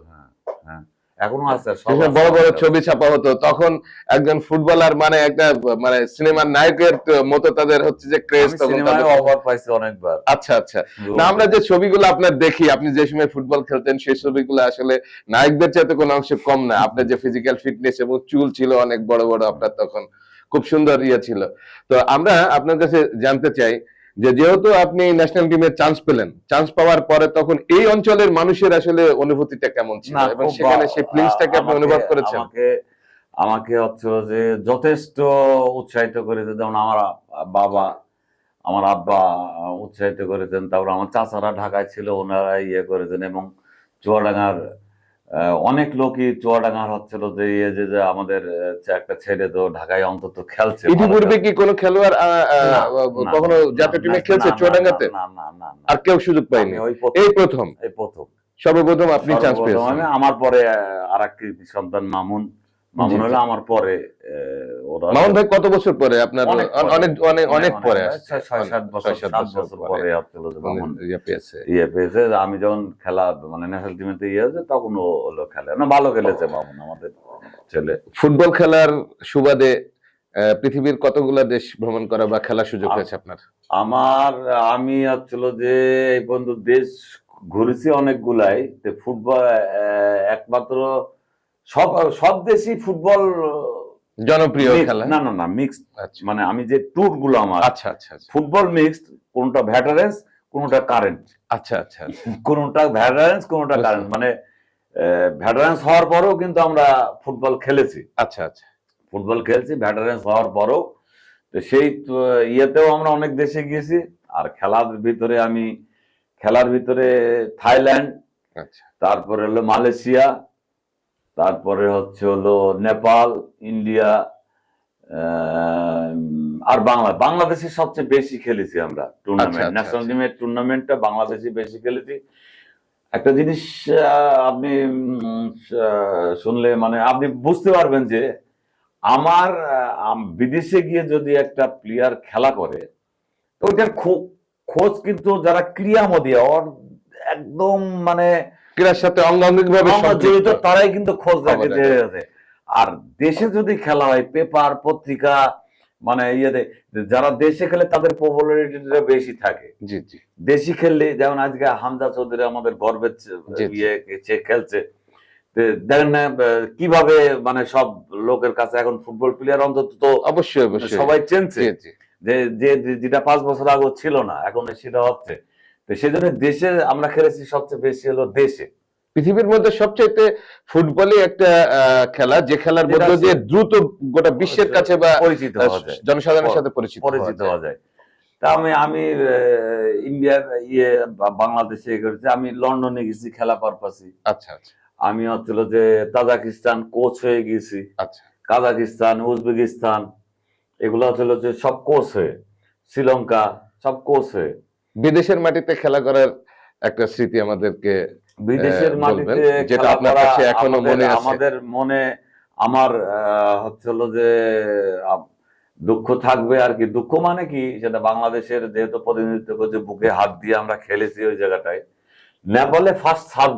Speaker 2: এখনো আছে,
Speaker 1: বড় বড় ছবি ছাপা হতো। তখন একজন ফুটবলার মানে একটা মানে সিনেমার নায়কের মতো তাদের হচ্ছে যে ক্রেজ।
Speaker 2: সিনেমায় অফার পাইছে অনেকবার।
Speaker 1: আচ্ছা আচ্ছা। না, আমরা যে ছবিগুলো আপনার দেখি, আপনি যে সময় ফুটবল খেলতেন, সেই ছবিগুলো আসলে নায়কদের চাইতে কোনো অংশে কম না। আপনার যে ফিজিক্যাল ফিটনেস এবং চুল ছিল অনেক বড় বড়, আপনার তখন খুব সুন্দর ছিল। তো আমরা আপনার কাছে জানতে চাই যে যেহেতু আপনি ন্যাশনাল টিমে চান্স পেলেন, চান্স পাওয়ার পরে তখন এই অঞ্চলের মানুষের আসলে অনুভূতিটা কেমন ছিল, এবং সেখানে সেই ফিলিংসটাকে আপনি অনুভব করেছেন?
Speaker 2: আমাকে আমাকে হচ্ছে যে যথেষ্ট উৎসাহিত করেছে, যেমন আমার বাবা, আমার আব্বা উৎসাহিত করেছেন, তারপর আমার চাচারা ঢাকায় ছিল, ওনারা ইয়ে করেছেন, এবং চুয়াডাঙ্গার অনেক লোকই চুয়াডাঙ্গার হচ্ছিল যে ইয়ে যে আমাদের একটা ছেলে তো ঢাকায় অন্তত খেলছে।
Speaker 1: ইতিপূর্বে কি কোনো খেলোয়াড় কখনো জাতীয় টিমে খেলছে চুয়াডাঙ্গাতে?
Speaker 2: না না না,
Speaker 1: আর কেউ সুযোগ পায়নি, এই প্রথম সর্বপ্রথম আপনি চান্স পেয়েছেন।
Speaker 2: আমার পরে আর এক সন্তান মামুন হলো আমার পরে।
Speaker 1: মামুন ভাই কত বছর পরে আপনার? অনেক অনেক অনেক পরে,
Speaker 2: 6-7 বছর পরে
Speaker 1: ইয়ে
Speaker 2: পেয়েছে। আমি যখন খেলা মানে ন্যাশনাল টিমেতে ইয়ে হয়েছে তখন ও হলো খেলে না, ভালো খেলেছে মামুন আমাদের ছেলে।
Speaker 1: ফুটবল খেলার সুবাদে পৃথিবীর কতগুলা দেশ ভ্রমণ করা বা খেলার সুযোগ হয়েছে আপনার?
Speaker 2: আমি হচ্ছিল যে এই পর্যন্ত দেশ ঘুরেছি অনেকগুলাই। ফুটবল একমাত্র সব দেশই ফুটবল
Speaker 1: জনপ্রিয় খেলা।
Speaker 2: না না না, মিক্সড, মানে আমি যে ট্যুর গুলো আমার,
Speaker 1: আচ্ছা আচ্ছা,
Speaker 2: ফুটবল মিক্সড, কোনটা ভেটারেন্স কোনটা কারেন্ট।
Speaker 1: আচ্ছা আচ্ছা,
Speaker 2: কোনটা ভেটারেন্স কোনটা কারেন্ট, মানে ভেটারেন্স হওয়ার পরেও কিন্তু আমরা ফুটবল খেলেছি।
Speaker 1: আচ্ছা আচ্ছা,
Speaker 2: ফুটবল খেলছি ভেটারেন্স হওয়ার পরেও। তো সেই ইয়েতেও আমরা অনেক দেশে গিয়েছি। আর খেলার ভিতরে থাইল্যান্ড,
Speaker 1: আচ্ছা,
Speaker 2: তারপরে হলো মালয়েশিয়া, তারপরে হলো নেপাল, ইন্ডিয়া, আর বাংলাদেশে সবচেয়ে বেশি খেলেছি আমরা টুর্নামেন্ট। ন্যাশনাল টিমের টুর্নামেন্টটা বাংলাদেশে বেশি খেলেছি। একটা জিনিস আপনি শুনলে মানে আপনি বুঝতে পারবেন যে আমার বিদেশে গিয়ে যদি একটা প্লেয়ার খেলা করে, ওইটার খোঁজ কিন্তু যারা ক্রীড়ামোদী ওর একদম মানে
Speaker 1: ক্রীড়ার সাথে অঙ্গাঙ্গিকভাবে
Speaker 2: জড়িত, তারাই কিন্তু খোঁজ রাখে। আর দেশে যদি খেলা হয়, পেপার পত্রিকা মানে ইয়েতে যারা দেশে খেলে তাদের পপুলারিটিটা বেশি থাকে।
Speaker 1: জি জি,
Speaker 2: দেশি খেললে যেমন আজকে হামজা চৌধুরী আমাদের গর্বের খেলছে, দেখেন না কিভাবে মানে সব লোকের কাছে এখন ফুটবল প্লেয়ার অন্তত
Speaker 1: অবশ্যই
Speaker 2: সবাই চেনছে, যে যেটা 5 বছর আগে ছিল না, এখন সেটা হচ্ছে। তো সেজন্য দেশে আমরা খেলেছি সবচেয়ে বেশি হলো দেশে।
Speaker 1: পৃথিবীর মধ্যে সবচাইতে ফুটবলই একটা খেলা যে খেলার মধ্যে দিয়ে দ্রুত গোটা বিশ্বের কাছে বা
Speaker 2: পরিচিত হওয়া যায়,
Speaker 1: জনসাধারণের সাথে পরিচিত
Speaker 2: হওয়া যায়। তা আমি ইন্ডিয়ার বাংলাদেশে করেছি, আমি লন্ডনে গেছি খেলা পারপাসি।
Speaker 1: আচ্ছা আচ্ছা,
Speaker 2: আমি হচ্ছিল যে তাজিকিস্তান কোচ হয়ে গেছি।
Speaker 1: আচ্ছা,
Speaker 2: কাজাকিস্তান, উজবেকিস্তান, এগুলো হচ্ছিল যে সব কোচ হয়ে, শ্রীলঙ্কা সব কোচ হয়ে।
Speaker 1: বিদেশের মাটিতে খেলা করার একটা স্মৃতি আমাদেরকে,
Speaker 2: বিদেশের মাটিতে
Speaker 1: যেটা আপনার কাছে এখনো মনে আছে?
Speaker 2: আমাদের মনে আমার হচ্ছিল যে দুঃখ থাকবে আর কি। দুঃখ মানে কি, সেটা বাংলাদেশের যেহেতু প্রতিনিধিত্ব করছে, বুকে হাত দিয়ে আমরা খেলেছি ওই জায়গাটায়। নেপালে ফার্স্ট সাব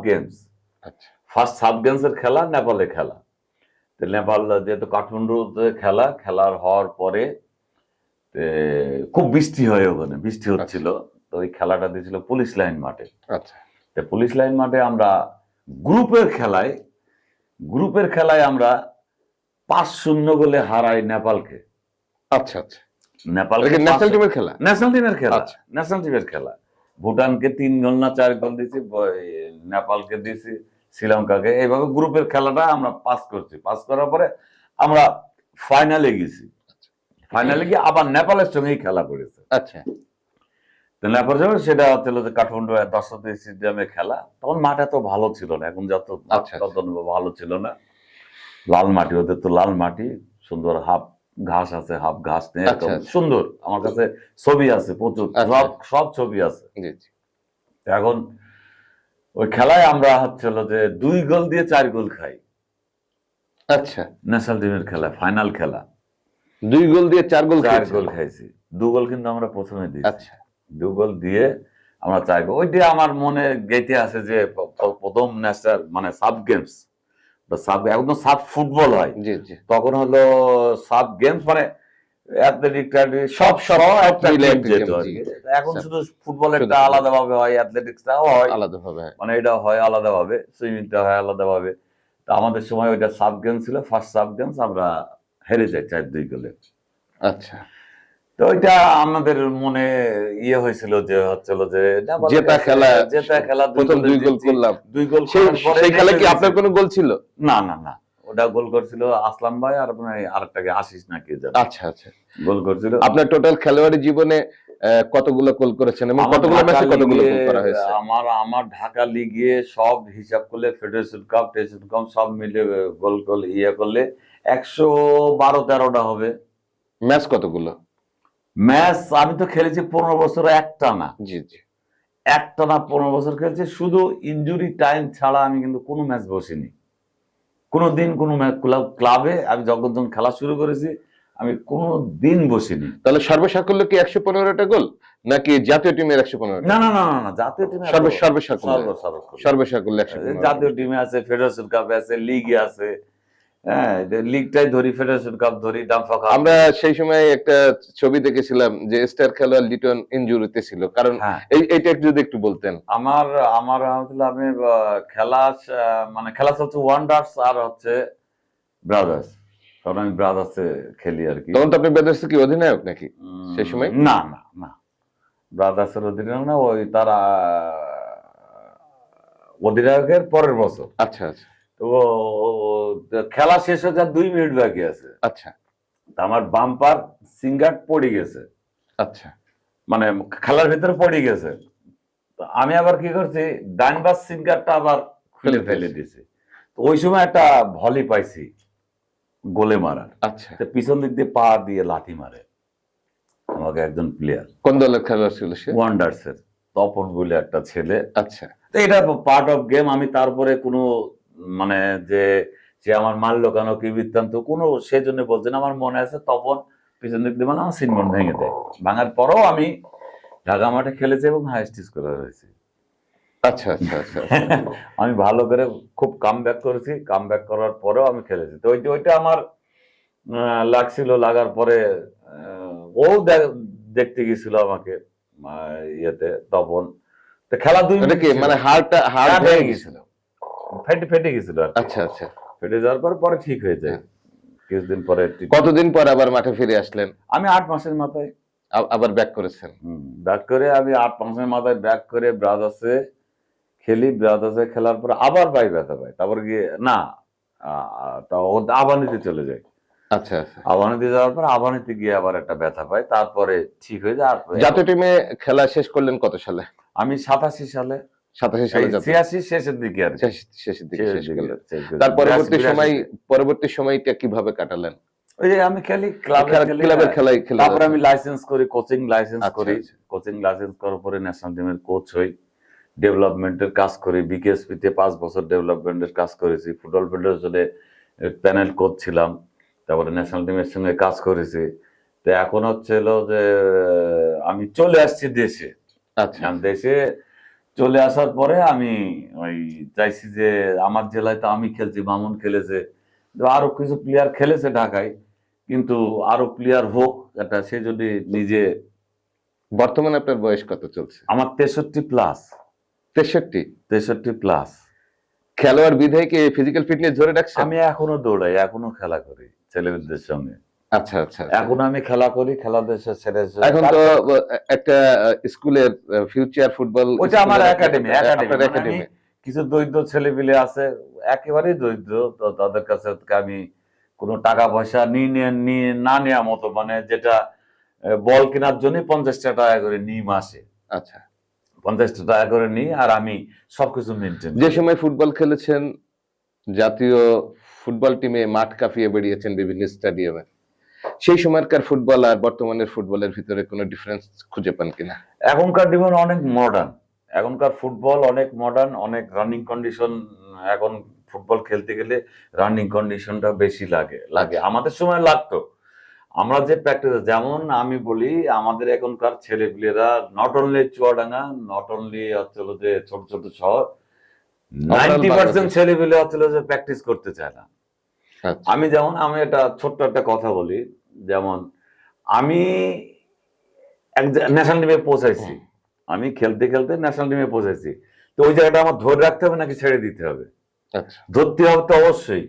Speaker 2: গেমস এর খেলা, নেপালে খেলা। তো নেপাল যেহেতু কাঠমান্ডুতে খেলার হওয়ার পরে খুব বৃষ্টি হয়, ওখানে বৃষ্টি হচ্ছিল। তো ওই খেলাটা দিয়েছিল পুলিশ লাইন মাঠে।
Speaker 1: আচ্ছা,
Speaker 2: পুলিশ লাইন মাঠে আমরা গ্রুপের খেলায় আমরা 5-0 গোলে হারাই নেপালকে।
Speaker 1: আচ্ছা আচ্ছা,
Speaker 2: নেপালকে
Speaker 1: ন্যাশনাল টিমের
Speaker 2: খেলা। ভুটানকে 3 গোল না 4 গোল দিয়েছি, নেপালকে দিয়েছি, শ্রীলঙ্কাকে। এইভাবে গ্রুপের খেলাটা আমরা পাস করার পরে আমরা ফাইনালে গেছি। ফাইনালে গিয়ে আবার নেপালের সঙ্গেই খেলা করেছে।
Speaker 1: আচ্ছা,
Speaker 2: তো নেপাল সেটা হচ্ছিল যে কাঠমান্ডু 10 স্টেডিয়ামে খেলা। তখন মাঠ এত ভালো ছিল না, এখন যত ভালো ছিল না। লাল মাটি, ওদের তো লাল মাটি, সুন্দর হাফ ঘাস আছে, হাফ ঘাস নেই, সুন্দর। আমার কাছে ছবি আছে প্রচুর, সব ছবি আছে। এখন ওই খেলায় আমরা হচ্ছিল যে 2 গোল দিয়ে 4 গোল খাই।
Speaker 1: আচ্ছা,
Speaker 2: ন্যাশনাল টিমের খেলা, ফাইনাল খেলা,
Speaker 1: 2 গোল দিয়ে 4 গোল
Speaker 2: খাইছি। 2 গোল কিন্তু আমরা প্রথমে দিয়েছি। আচ্ছা, 2 গোল দিয়ে আমরা 4 গোল। ওইটা আমার মনে গেঁথে আছে যে প্রথম ন্যাশনাল মানে সাব গেমস বা একদম সাব ফুটবল হয়, তখন হলো সাব গেমস মানে অ্যাথলেটিক সব এখন শুধু ফুটবল একটা আলাদাভাবে হয়, অ্যাথলেটিক্সটাও হয় আলাদাভাবে, মানে এটা হয় আলাদাভাবে, সুইমিংটা হয় আলাদাভাবে। তো আমাদের সময় ওইটা সাব গেমস ছিল, ফার্স্ট সাব গেমস, আমরা হেরে যাই 4-2 গোলে।
Speaker 1: আচ্ছা,
Speaker 2: তো ওইটা আমাদের মনে ইয়ে হয়েছিল যে হচ্ছিল যে
Speaker 1: জেতা খেলা, প্রথম 2 গোল করলাম।
Speaker 2: 2 গোল
Speaker 1: সেই খেলায় কি আপনার কোনো গোল ছিল?
Speaker 2: না না না, ওটা গোল করছিল আসলাম ভাই, আর আরেকটাকে আশিস না কে জানে
Speaker 1: আচ্ছা আচ্ছা।
Speaker 2: গোল করছিল।
Speaker 1: আপনার টোটাল খেলোয়াড়ি জীবনে কতগুলো গোল করেছেন এবং
Speaker 2: আমার
Speaker 1: কতগুলো
Speaker 2: ঢাকা
Speaker 1: ম্যাচে কতগুলো
Speaker 2: লিগে
Speaker 1: গোল করা হয়েছে?
Speaker 2: আমার ঢাকা লিগে সব হিসাব করলে ফেডারেশন কাপ টেশন কাপ সব মিলে গোল গোল ইয়ে করলে 112-13টা হবে।
Speaker 1: ম্যাচ কতগুলো?
Speaker 2: ম্যাচ আমি তো খেলেছি 15 বছর একটানা,
Speaker 1: জি জি।
Speaker 2: একটানা 15 বছর খেলেছি। শুধু ইনজুরি টাইম ছাড়া আমি কিন্তু কোনো ম্যাচ বসিনি কোনোদিন। কোনো ক্লাবে আমি যখন খেলা শুরু করেছি আমি কোনো দিন বসিনি।
Speaker 1: তাহলে সর্বসাকুল্য কি 115টা গোল, নাকি জাতীয় টিমের 115টা?
Speaker 2: না না না না না, জাতীয় টিমে
Speaker 1: সর্বসাকুল্য
Speaker 2: সর্বসাকুল্য
Speaker 1: 115।
Speaker 2: জাতীয় টিমে আছে, ফেডারেশন কাপে আছে, লিগে আছে। হ্যাঁ, লিগটাই ধরি, ফেডারেশন কাপ ধরি, ডাম্পা কাপ।
Speaker 1: আমরা সেই সময় একটা ছবি দেখেছিলাম যে স্টার খেলোয়াড় লিটন ইনজুরিতে ছিল, কারণ
Speaker 2: হ্যাঁ,
Speaker 1: এইটা যদি একটু বলতেন।
Speaker 2: আমার আমার আমি খেলা মানে খেলা হচ্ছে ওয়ান্ডার্স আর হচ্ছে ব্রাদার্স, কারণ আমি ব্রাদার্সে খেলি আর কি।
Speaker 1: তখন তো আপনি ব্রাদার্সে কি অধিনায়ক নাকি সেই সময়?
Speaker 2: না না না, ব্রাদার্সের অধিনায়ক না, ওই তারা অধিনায়কের পরের বছর।
Speaker 1: আচ্ছা আচ্ছা
Speaker 2: তো খেলা শেষ হয়ে যা 2 মিনিট বাকি আছে,
Speaker 1: আচ্ছা
Speaker 2: আমার বাম্পার সিঙ্গার পড়ে গেছে,
Speaker 1: আচ্ছা।
Speaker 2: মানে খেলার ভিতরে পড়ে গেছে। তো আমি আবার কি করছি, ডান বাস সিঙ্গারটা আবার খুলে ফেলে দিয়েছি। তো ওই সময় একটা ভলি পাইছি গোলে মারার।
Speaker 1: আচ্ছা,
Speaker 2: তো পিছন দিক দিয়ে পা দিয়ে লাথি মারে আমাকে একজন প্লেয়ার,
Speaker 1: কোন দলের খেলোয়াড় ছিল সে?
Speaker 2: ওয়ান্ডার্সের তপন বলে একটা ছেলে।
Speaker 1: আচ্ছা।
Speaker 2: তো এটা পার্ট অফ গেম। আমি তারপরে কোনো মানে যে সে আমার মারলো কেন কি বৃত্তান্ত কোনো সেই জন্য বলছে না। আমার মনে আছে তপন পিছন দিক দিয়ে মানে আমার সিনমন ভেঙে দেয়। ভাঙার পরেও আমি ঢাকা মাঠে খেলেছি এবং হাইস্ট স্কোরার হয়েছি।
Speaker 1: আচ্ছা আচ্ছা আচ্ছা।
Speaker 2: আমি ভালো করে খুব কাম ব্যাক করেছি, কাম ব্যাক করার পরেও আমি খেলেছি। তো ওইটা আমার লাগছিল। লাগার পরে ও দেখতে গেছিল আমাকে ইয়েতে তপন। তো খেলা 2 মিনিট
Speaker 1: কি মানে হার্ট
Speaker 2: ভেঙে গেছিল, ফেটে গেছিল আর কি।
Speaker 1: আচ্ছা আচ্ছা।
Speaker 2: ফেটে যাওয়ার পরে ঠিক হয়ে যায় কিছুদিন পরে।
Speaker 1: কতদিন পর আবার মাঠে ফিরে আসলেন?
Speaker 2: আমি 8 মাসের মাথায়
Speaker 1: আবার ব্যাক করেছেন?
Speaker 2: ব্যাক করে আমি 8 মাসের মাথায় ব্যাক করে ব্রাদার্সে খেলি। ব্রাদার্সে খেলার পরে আবার পাই ব্যথা পাই। তারপর গিয়ে না আবানিতে চলে যাই।
Speaker 1: আচ্ছা আচ্ছা।
Speaker 2: আবানিতে যাওয়ার পর আবানিতে গিয়ে আবার একটা ব্যথা পাই, তারপরে ঠিক হয়ে যায়।
Speaker 1: জাতীয় টিমে খেলা শেষ করলেন কত সালে?
Speaker 2: আমি 87 সালে।
Speaker 1: 87 সালে
Speaker 2: 86 শেষের দিকে আর কি।
Speaker 1: শেষের দিকে শেষ করলেন।
Speaker 2: শেষ
Speaker 1: তার
Speaker 2: করলেন।
Speaker 1: পরবর্তী সময়টা কিভাবে কাটালেন?
Speaker 2: ওই যে আমি খেলি
Speaker 1: ক্লাবের খেলাই খেলে।
Speaker 2: তারপরে আমি লাইসেন্স করি, কোচিং লাইসেন্স
Speaker 1: আচ্ছা,
Speaker 2: করি।
Speaker 1: আচ্ছা।
Speaker 2: কোচিং লাইসেন্স করার পরে ন্যাশনাল টিমের কোচ হই, ডেভেলপমেন্টের কাজ করি। বিকেএসপি তে 5 বছর ডেভেলপমেন্টের কাজ করেছি। ফুটবল ফেডারেশনে প্যানেল কোচ ছিলাম। তারপরে ন্যাশনাল টিমের সঙ্গে কাজ করেছি। তো এখন হচ্ছে হলো যে আমি চলে আসছি দেশে।
Speaker 1: আচ্ছা।
Speaker 2: দেশে চলে আসার পরে আমি ওই চাইছি যে আমার জেলায় তো আমি খেলছি, মামুন খেলেছে, আরো কিছু প্লেয়ার খেলেছে ঢাকায়, কিন্তু আরো প্লেয়ার হোক এটা, সেই জন্য নিজে।
Speaker 1: বর্তমানে আপনার বয়স কত চলছে?
Speaker 2: আমার 63 প্লাস।
Speaker 1: 63
Speaker 2: প্লাস।
Speaker 1: খেলোয়াড় বিধায় কি ফিজিক্যাল ফিটনেস ধরে রাখছেন?
Speaker 2: আমি এখনো দৌড়াই, এখনো খেলা করি ছেলেদের সঙ্গে।
Speaker 1: আচ্ছা আচ্ছা।
Speaker 2: এখন আমি খেলা করি, খেলাদের ছেড়ে।
Speaker 1: এখন তো একটা স্কুলের ফিউচার ফুটবল,
Speaker 2: ওটা আমার একাডেমি। কিছু দরিদ্র ছেলেপিলে আছে, একেবারেই দরিদ্র, তো তাদের কাছে আমি কোনো টাকা পয়সা না নেওয়া মতো, মানে যেটা বল কেনার জন্য 50 টাকা করে নিই মাসে।
Speaker 1: আচ্ছা,
Speaker 2: 50 টাকা করে নিই, আর আমি সবকিছু মেনটেন।
Speaker 1: যে সময় ফুটবল খেলেছেন, জাতীয় ফুটবল টিমে মাঠ কাঁপিয়ে বেরিয়েছেন বিভিন্ন স্টেডিয়ামে, সেই সময়কার ফুটবল আর বর্তমানের ফুটবলের ভিতরে কোনো ডিফারেন্স খুঁজে পান কিনা?
Speaker 2: এখনকার জীবন অনেক মডার্ন, এখনকার ফুটবল অনেক মডার্ন, অনেক রানিং কন্ডিশন। এখন ফুটবল খেলতে গেলে রানিং কন্ডিশনটা বেশি লাগে। আমাদের সময় লাগতো। আমরা যে প্র্যাকটিস, যেমন আমি বলি, আমাদের এখনকার ছেলেপিলেরা not only Chuadanga, not only হচ্ছে যে ছোট ছোট শহর, 90% ছেলেপিলে হচ্ছে যে প্র্যাকটিস করতে চায় না। আমি একটা ছোট্ট একটা কথা বলি, যেমন আমি ন্যাশনাল টিমে পৌঁছাইছি, আমি খেলতে খেলতে ন্যাশনাল টিমে পৌঁছাইছি। তো ওই জায়গাটা আমার ধরে রাখতে হবে নাকি ছেড়ে দিতে হবে? ধরতে হবে তো অবশ্যই।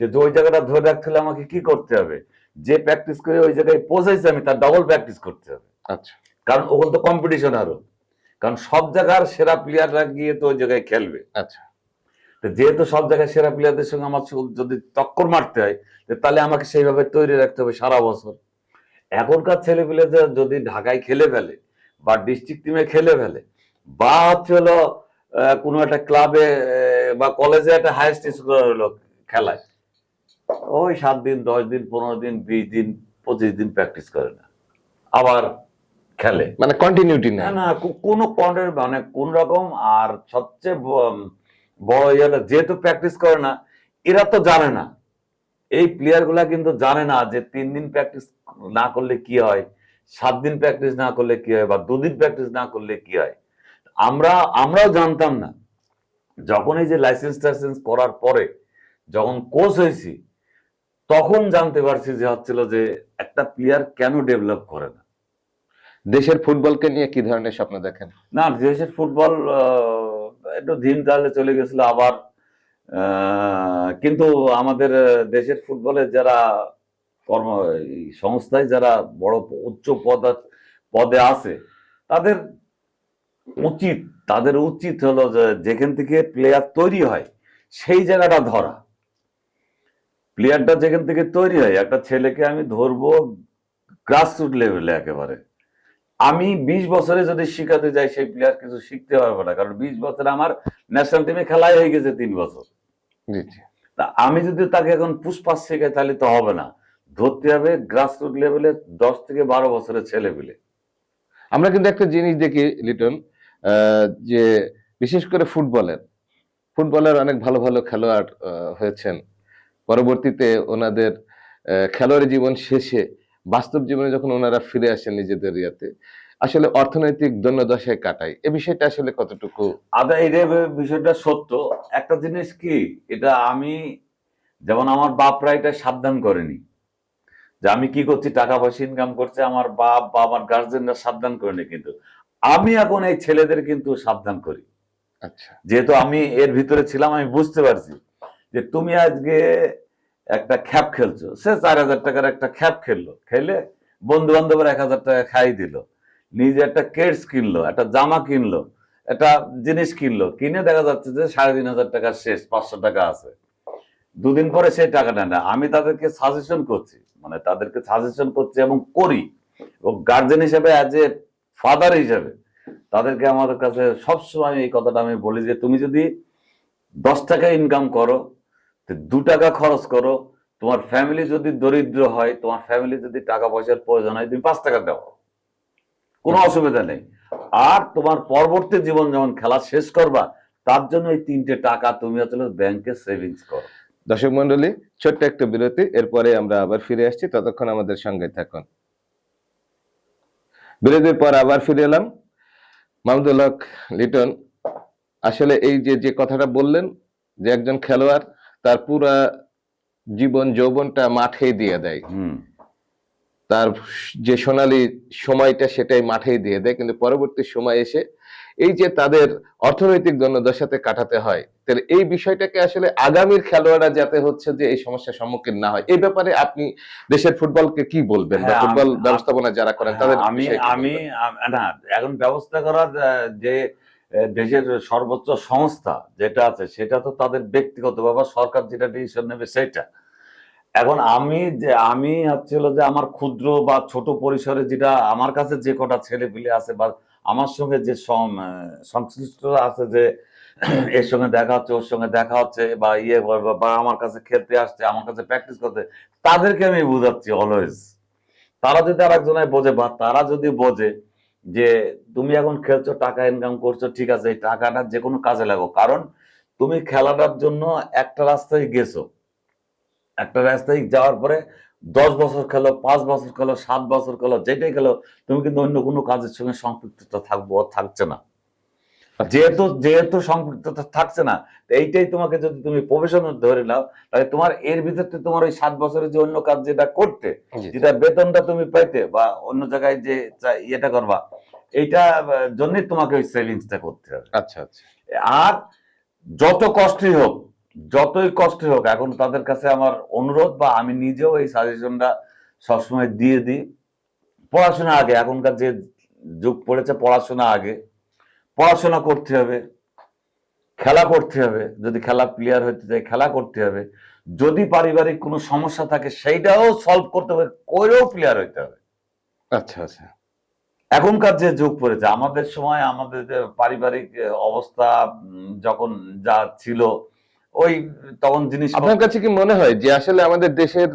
Speaker 2: যে ওই জায়গাটা ধরে রাখতে হলে আমাকে কি করতে হবে? যে প্র্যাকটিস করে ওই জায়গায় পৌঁছাইছে আমি তার ডবল প্র্যাকটিস করতে হবে।
Speaker 1: আচ্ছা,
Speaker 2: কারণ ওখানে তো কম্পিটিশন আরো, কারণ সব জায়গার সেরা প্লেয়াররা গিয়ে তো ওই জায়গায় খেলবে।
Speaker 1: আচ্ছা,
Speaker 2: তো যেহেতু সব জায়গায় সেরা প্লেয়ারদের সঙ্গে আমার যদি টক্কর মারতে হয়, তাহলে আমাকে সেইভাবে তৈরি রাখতে হবে সারা বছর। এখনকার ছেলেপিলেদের যদি ঢাকায় খেলে ফেলে বা ডিস্ট্রিক্ট টিমে খেলে ফেলে বা হচ্ছে হলো কোনো একটা ক্লাবে বা কলেজে একটা হাইয়েস্ট স্কোর হলো খেলায়, ওই 7 দিন 10 দিন 15 দিন 20 দিন 25 দিন প্র্যাকটিস করে না, আবার খেলে।
Speaker 1: মানে কন্টিনিউটি
Speaker 2: না
Speaker 1: নেই।
Speaker 2: না, কোনো কন্টেন্ট মানে কোন রকম। আর সবচেয়ে বড় ইয়ে হলো, যেহেতু প্র্যাকটিস করে না, এরা তো জানে না, এই প্লেয়ার গুলা কিন্তু জানে না যে 3 দিন প্র্যাকটিস না করলে কি হয়, 7 দিন প্র্যাকটিস না করলে কি হয়, বা 2 দিন প্র্যাকটিস না করলে কি হয়। আমরাও জানতাম না। যখন এই যে লাইসেন্স টাইসেন্স করার পরে যখন কোচ হয়েছি, তখন জানতে পারছি যে হচ্ছিল যে একটা প্লেয়ার কেন ডেভেলপ করে না।
Speaker 1: দেশের ফুটবলকে নিয়ে কি ধরনের স্বপ্ন দেখেন?
Speaker 2: না, দেশের ফুটবল একটু ধিম তালে চলে গেছিল আবার। কিন্তু আমাদের দেশের ফুটবলের যারা কর্ম এই সংস্থায় যারা বড় উচ্চ পদে আছে, তাদের উচিত তাদের উচিত হলো যে যেখান থেকে প্লেয়ার তৈরি হয় সেই জায়গাটা ধরা। প্লেয়ারটা যেখান থেকে তৈরি হয়, একটা ছেলেকে আমি ধরবো গ্রাসরুট লেভেলে একেবারে। আমি 20 বছরে যদি শিখাতে যাই, সেই প্লেয়ার কিছু শিখতে পারবে না, কারণ 20 বছরে আমার ন্যাশনাল টিমে খেলাই হয়ে গেছে 3 বছর।
Speaker 1: জি জি।
Speaker 2: তা আমি যদি তাকে এখন পুষ্পাস শেখাই, তাহলে তো হবে না। ধরতে হবে গ্রাসরুট লেভেলে 10 থেকে 12 বছরের ছেলে পেলে।
Speaker 1: আমরা কিন্তু একটা জিনিস দেখি লিটন, যে বিশেষ করে ফুটবলের অনেক ভালো ভালো খেলোয়াড় হয়েছেন। পরবর্তীতে ওনাদের খেলোয়াড়ী জীবন শেষে বাস্তব জীবনে যখন ওনারা ফিরে আসেন নিজেদের ইয়াতে, আসলে অর্থনৈতিক দৈন্যদশায় কাটায়। এ বিষয়টা আসলে কতটুকু?
Speaker 2: আদা, এই বিষয়টা সত্য। একটা জিনিস কি, এটা আমি যেমন আমার বাপরা এটা সাবধান করেনি যে আমি কি করছি, টাকা পয়সা ইনকাম করছে, আমার বাপ বা আমার গার্জেনরা সাবধান করেনি, কিন্তু আমি এখন এই ছেলেদের কিন্তু সাবধান করি।
Speaker 1: আচ্ছা।
Speaker 2: যেহেতু আমি এর ভিতরে ছিলাম, আমি বুঝতে পারছি যে তুমি আজকে একটা খ্যাপ খেলছো, সে 4,000 টাকার একটা খ্যাপ খেলে বন্ধু বান্ধবের 1,000 টাকা খাই দিল, নিজে একটা কেডস কিনলো, একটা জামা কিনলো, একটা জিনিস কিনলো, কিনে দেখা যাচ্ছে যে 3,500 টাকা শেষ, 500 টাকা আছে। 2 দিন পরে সেই টাকাটা না, আমি তাদেরকে সাজেশন করছি, মানে তাদেরকে সাজেশন করছি এবং করি, এবং গার্জেন হিসেবে অ্যাজ এ ফাদার হিসেবে তাদেরকে আমাদের কাছে সবসময় এই কথাটা আমি বলি যে তুমি যদি 10 টাকা ইনকাম করো, 2 টাকা খরচ করো, তোমার ফ্যামিলি যদি দরিদ্র হয়, তোমার ফ্যামিলি যদি টাকা পয়সার প্রয়োজন হয়, তুমি 5 টাকা দাও, কোনো অসুবিধা নেই। আর তোমার পরবর্তী জীবন যখন খেলা শেষ করবা, তার জন্য এই 3টে টাকা তুমি আসলে ব্যাংকে সেভিংস করো।
Speaker 1: দর্শক মন্ডলী, ছোট্ট একটা বিরতি, এরপরে আমরা আবার ফিরে আসছি, ততক্ষণ আমাদের সঙ্গে থাকুন। বিরতির পর আবার ফিরে এলাম। মাহমুদুল হক লিটন, আসলে এই যে যে কথাটা বললেন, যে একজন খেলোয়াড় তার পুরা জীবন যৌবনটা মাঠেই দিয়ে দেয়, তার যে সোনালী সময়টা সেটাই মাঠেই দিয়ে দেয়, কিন্তু পরবর্তী সময় এসে এই যে তাদের অর্থনৈতিক দৈন্যদশাতে কাটাতে হয়, তাহলে এই বিষয়টাকে আসলে আগামীর খেলোয়াড়রা যাতে হচ্ছে যে এই সমস্যার সম্মুখীন না হয়, এই ব্যাপারে আপনি দেশের ফুটবলকে কি বলবেন, বা ফুটবল ব্যবস্থাপনা যারা করেন তাদের
Speaker 2: আমি
Speaker 1: বিষয়ে কি
Speaker 2: আমি
Speaker 1: বলবেন?
Speaker 2: না, এখন ব্যবস্থা করার যে দেশের সর্বোচ্চ সংস্থা যেটা আছে, সেটা তো তাদের ব্যক্তিগত ব্যাপার, সরকার যেটা ডিসিশন নেবে সেটা। এখন আমি হচ্ছিল যে আমার ক্ষুদ্র বা ছোট পরিসরে যেটা আমার কাছে যে কটা ছেলে পিলে আছে, বা আমার সঙ্গে যে সংশ্লিষ্ট আছে, যে এর সঙ্গে দেখা হচ্ছে, ওর সঙ্গে দেখা হচ্ছে, বা বা আমার কাছে খেলতে আসছে, আমার কাছে প্র্যাকটিস করতে, তাদেরকে আমি বুঝাচ্ছি অলওয়েজ। তারা যদি আরেকজনের বোঝে, বা তারা যদি বোঝে যে তুমি এখন খেলছো, টাকা ইনকাম করছো, ঠিক আছে, এই টাকাটা যে কোনো কাজে লাগো, কারণ তুমি খেলাটার জন্য একটা রাস্তায় গেছো, একটা রাস্তায় যাওয়ার পরে 10 বছর খেলো, 5 বছর খেলো, 7 বছর খেলো, যেটাই খেলো, তুমি কিন্তু অন্য কোনো কাজের সঙ্গে সম্পৃক্ততা থাকছে না। যেহেতু সম্পৃক্ততা থাকছে না, এইটাই তোমাকে যদি তুমি প্রফেশন ধরে নাও, তাহলে তোমার এর ভিতরে তোমার ওই 7 বছরের যে অন্য কাজ যেটা করতে, যেটা বেতনটা তুমি পাইতে, বা অন্য জায়গায় যে ইয়েটা করবা, এইটা জন্যই তোমাকে ওই সেভিংসটা করতে হবে।
Speaker 1: আচ্ছা আচ্ছা।
Speaker 2: আর যতই কষ্টই হোক, এখন তাদের কাছে আমার অনুরোধ, বা আমি নিজেও এই সাজেশনটা সবসময় দিয়ে দিই, পড়াশোনা আগে, এখনকার যে যুগ পড়েছে, পড়াশোনা আগে, পড়াশোনা করতে হবে, খেলা করতে হবে, যদি খেলা প্লেয়ার হতে চাই খেলা করতে হবে, যদি পারিবারিক কোনো সমস্যা থাকে সেইটাও সলভ করতে হবে, করেও প্লেয়ার হইতে হবে।
Speaker 1: আচ্ছা আচ্ছা।
Speaker 2: এখনকার যে যুগ পড়েছে, আমাদের সময় আমাদের যে পারিবারিক অবস্থা যখন যা ছিল, ওই তখন জিনিস
Speaker 1: আপনার কাছে কি মনে হয় যে আসলে আমাদের দেশের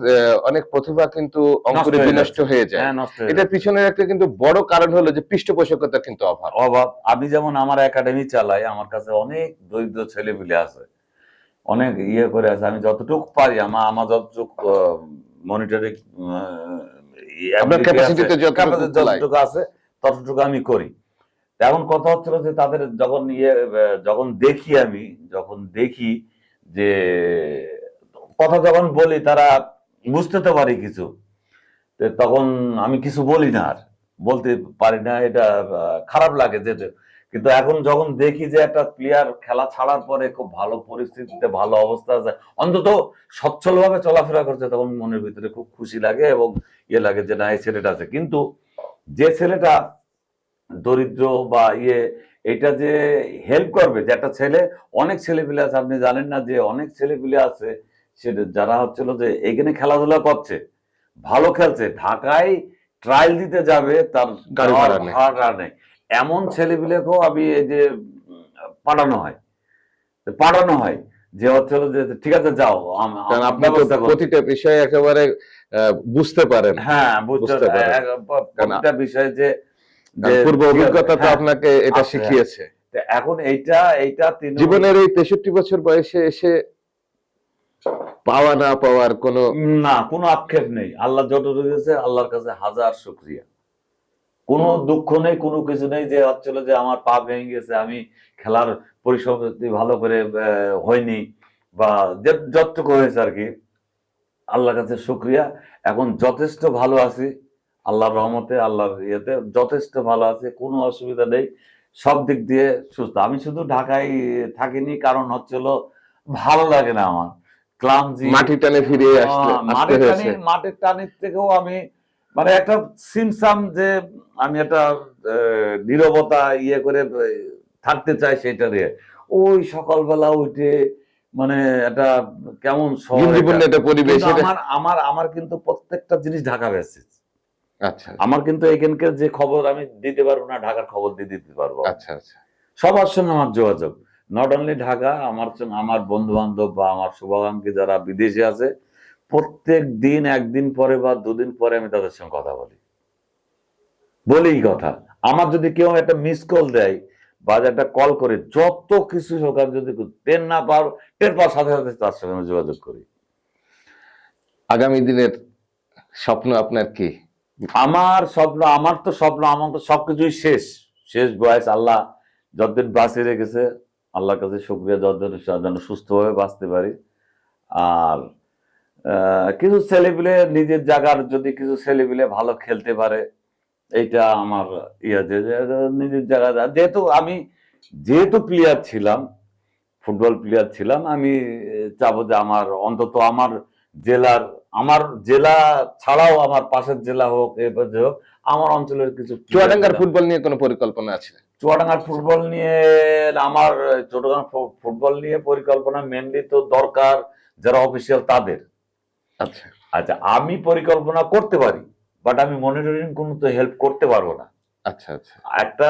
Speaker 1: অনেক প্রতিভা কিন্তু অঙ্কুরে বিনষ্ট হয়ে যায়?
Speaker 2: হ্যাঁ, নষ্ট হয়ে
Speaker 1: এটার
Speaker 2: যাচ্ছে।
Speaker 1: পিছনে একটা কিন্তু বড় কারণ হলো যে পৃষ্ঠপোষকতার কিন্তু অভাব।
Speaker 2: অভাব। আমি যেমন আমার একাডেমি চালাই, আমার কাছে অনেক দরিদ্র ছেলেপিলে আছে, অনেক করে আছে। আমি যতটুকু পারি, আমার যতটুকু মনিটরিং
Speaker 1: আপনার ক্যাপাসিটিতে যতটুকু কুলায়।
Speaker 2: যতটুকু আছে ততটুকু আমি করি। এখন কথা হচ্ছিল যে তাদের যখন যখন দেখি যে কথা যখন বলি, তারা বুঝতে তো পারি কিছু, তো তখন আমি কিছু বলি না, আর বলতে পারি না, এটা খারাপ লাগে যে। কিন্তু এখন যখন দেখি যে একটা প্লেয়ার খেলা ছাড়ার পরে খুব ভালো পরিস্থিতিতে, ভালো অবস্থা আছে, অন্তত সচ্ছলভাবে চলাফেরা করছে, তখন মনের ভিতরে খুব খুশি লাগে এবং লাগে যে না, এই ছেলেটা আছে। কিন্তু যে ছেলেটা দরিদ্র বা এটা যে হেল্প করবে, যে একটা ছেলে, অনেক ছেলেপিলে আছে, আপনি জানেন না যে অনেক ছেলেপিলে আছে সেটা যারা হচ্ছিল যে এখানে খেলাধুলা করছে, ভালো খেলছে, ঢাকায় ট্রায়াল দিতে যাবে, তার
Speaker 1: গাড়ি ভাড়া নেই।
Speaker 2: ভাড়া নেই, এমন ছেলেপিলেকেও আমি এই যে পাঠানো হয় যে হচ্ছিল যে ঠিক আছে যাও,
Speaker 1: কারণ আপনি তো প্রতিটা বিষয়ে একেবারে বুঝতে পারেন।
Speaker 2: হ্যাঁ,
Speaker 1: বুঝতে পারেন।
Speaker 2: প্রতিটা বিষয়ে যে
Speaker 1: পূর্ব অভিজ্ঞতা তো
Speaker 2: হ্যাঁ,
Speaker 1: আপনাকে এটা
Speaker 2: আছে,
Speaker 1: শিখিয়েছে।
Speaker 2: এখন এইটা
Speaker 1: জীবনের এই 63 বছর বয়সে এসে পাওয়া না পাওয়ার কোনো
Speaker 2: কোনো আক্ষেপ নেই। আল্লাহ যত দিয়েছে, আল্লাহর কাছে হাজার শুকরিয়া। কোনো দুঃখ নেই, কোনো কিছু নেই যে হচ্ছিল যে আমার পা ভেঙে গেছে, আমি খেলার পরিসমাপ্তি ভালো করে হয়নি, বা যতটুকু হয়েছে আর কি, আল্লাহর কাছে শুকরিয়া। এখন যথেষ্ট ভালো আছি, আল্লাহর রহমতে, আল্লাহর ইয়েতে যথেষ্ট ভালো আছে, কোনো অসুবিধা নেই, সব দিক দিয়ে সুস্থ। আমি শুধু ঢাকায় থাকিনি, কারণ হচ্ছিল ভালো লাগে না আমার, ক্লামজি,
Speaker 1: মাটি টানে ফিরে আসতে হয়েছে।
Speaker 2: মাঠের টানের থেকেও আমি মানে একটা সিমসাম, যে আমি একটা নীরবতা করে থাকতে চাই, সেটা দিয়ে ওই সকালবেলা উঠে মানে একটা কেমন শহর
Speaker 1: গিন্দিপূর্ণ একটা পরিবেশ।
Speaker 2: কিন্তু আমার কিন্তু প্রত্যেকটা জিনিস ঢাকা বেসিস।
Speaker 1: আচ্ছা
Speaker 2: আমার কিন্তু এখানকার যে খবর আমি দিতে পারবো না, ঢাকার খবর দিয়ে দিতে পারবো।
Speaker 1: আচ্ছা আচ্ছা।
Speaker 2: সবার সঙ্গে আমার যোগাযোগ, নট অনলি ঢাকা, আমার সঙ্গে আমার বন্ধু বান্ধব বা আমার শুভাকাঙ্ক্ষী যারা বিদেশে আছে, প্রত্যেক দিন একদিন পরে বা দুদিন পরে আমি তাদের সঙ্গে কথা বলি কথা। আমার যদি কেউ একটা মিস কল দেয় বা একটা কল করে, যত কিছু হোক, আমি যদি টের পাওয়ার সাথে সাথে তার সঙ্গে আমি যোগাযোগ করি।
Speaker 1: আগামী দিনের স্বপ্ন আপনার কি?
Speaker 2: আমার তো স্বপ্ন, আমার তো সবকিছুই শেষ বয়স, আল্লাহ যতদিন বাঁচিয়ে রেখেছে, আল্লাহর কাছে শুকরিয়া, যতদিন যেন সুস্থভাবে বাঁচতে পারি। আর কিছু ছেলেপিলে নিজের জায়গার, যদি কিছু ছেলেপিলে ভালো খেলতে পারে, এইটা আমার যে নিজের জায়গা, যেহেতু প্লেয়ার ছিলাম, ফুটবল প্লেয়ার ছিলাম, আমি চাবো যে আমার অন্তত আমার জেলা ছাড়াও আমার পাশের জেলা হোক, হোক, আমার অঞ্চলের কিছু।
Speaker 1: চুয়াডাঙ্গার ফুটবল নিয়ে কোনো পরিকল্পনা আছে?
Speaker 2: চুয়াডাঙ্গার ফুটবল নিয়ে আমার ফুটবল নিয়ে পরিকল্পনা মেনলি তো দরকার যারা অফিসিয়াল তাদের।
Speaker 1: আচ্ছা
Speaker 2: আচ্ছা, আমি পরিকল্পনা করতে পারি, বাট আমি মনিটরিং কোনো তো হেল্প করতে পারবো না।
Speaker 1: আচ্ছা আচ্ছা।
Speaker 2: একটা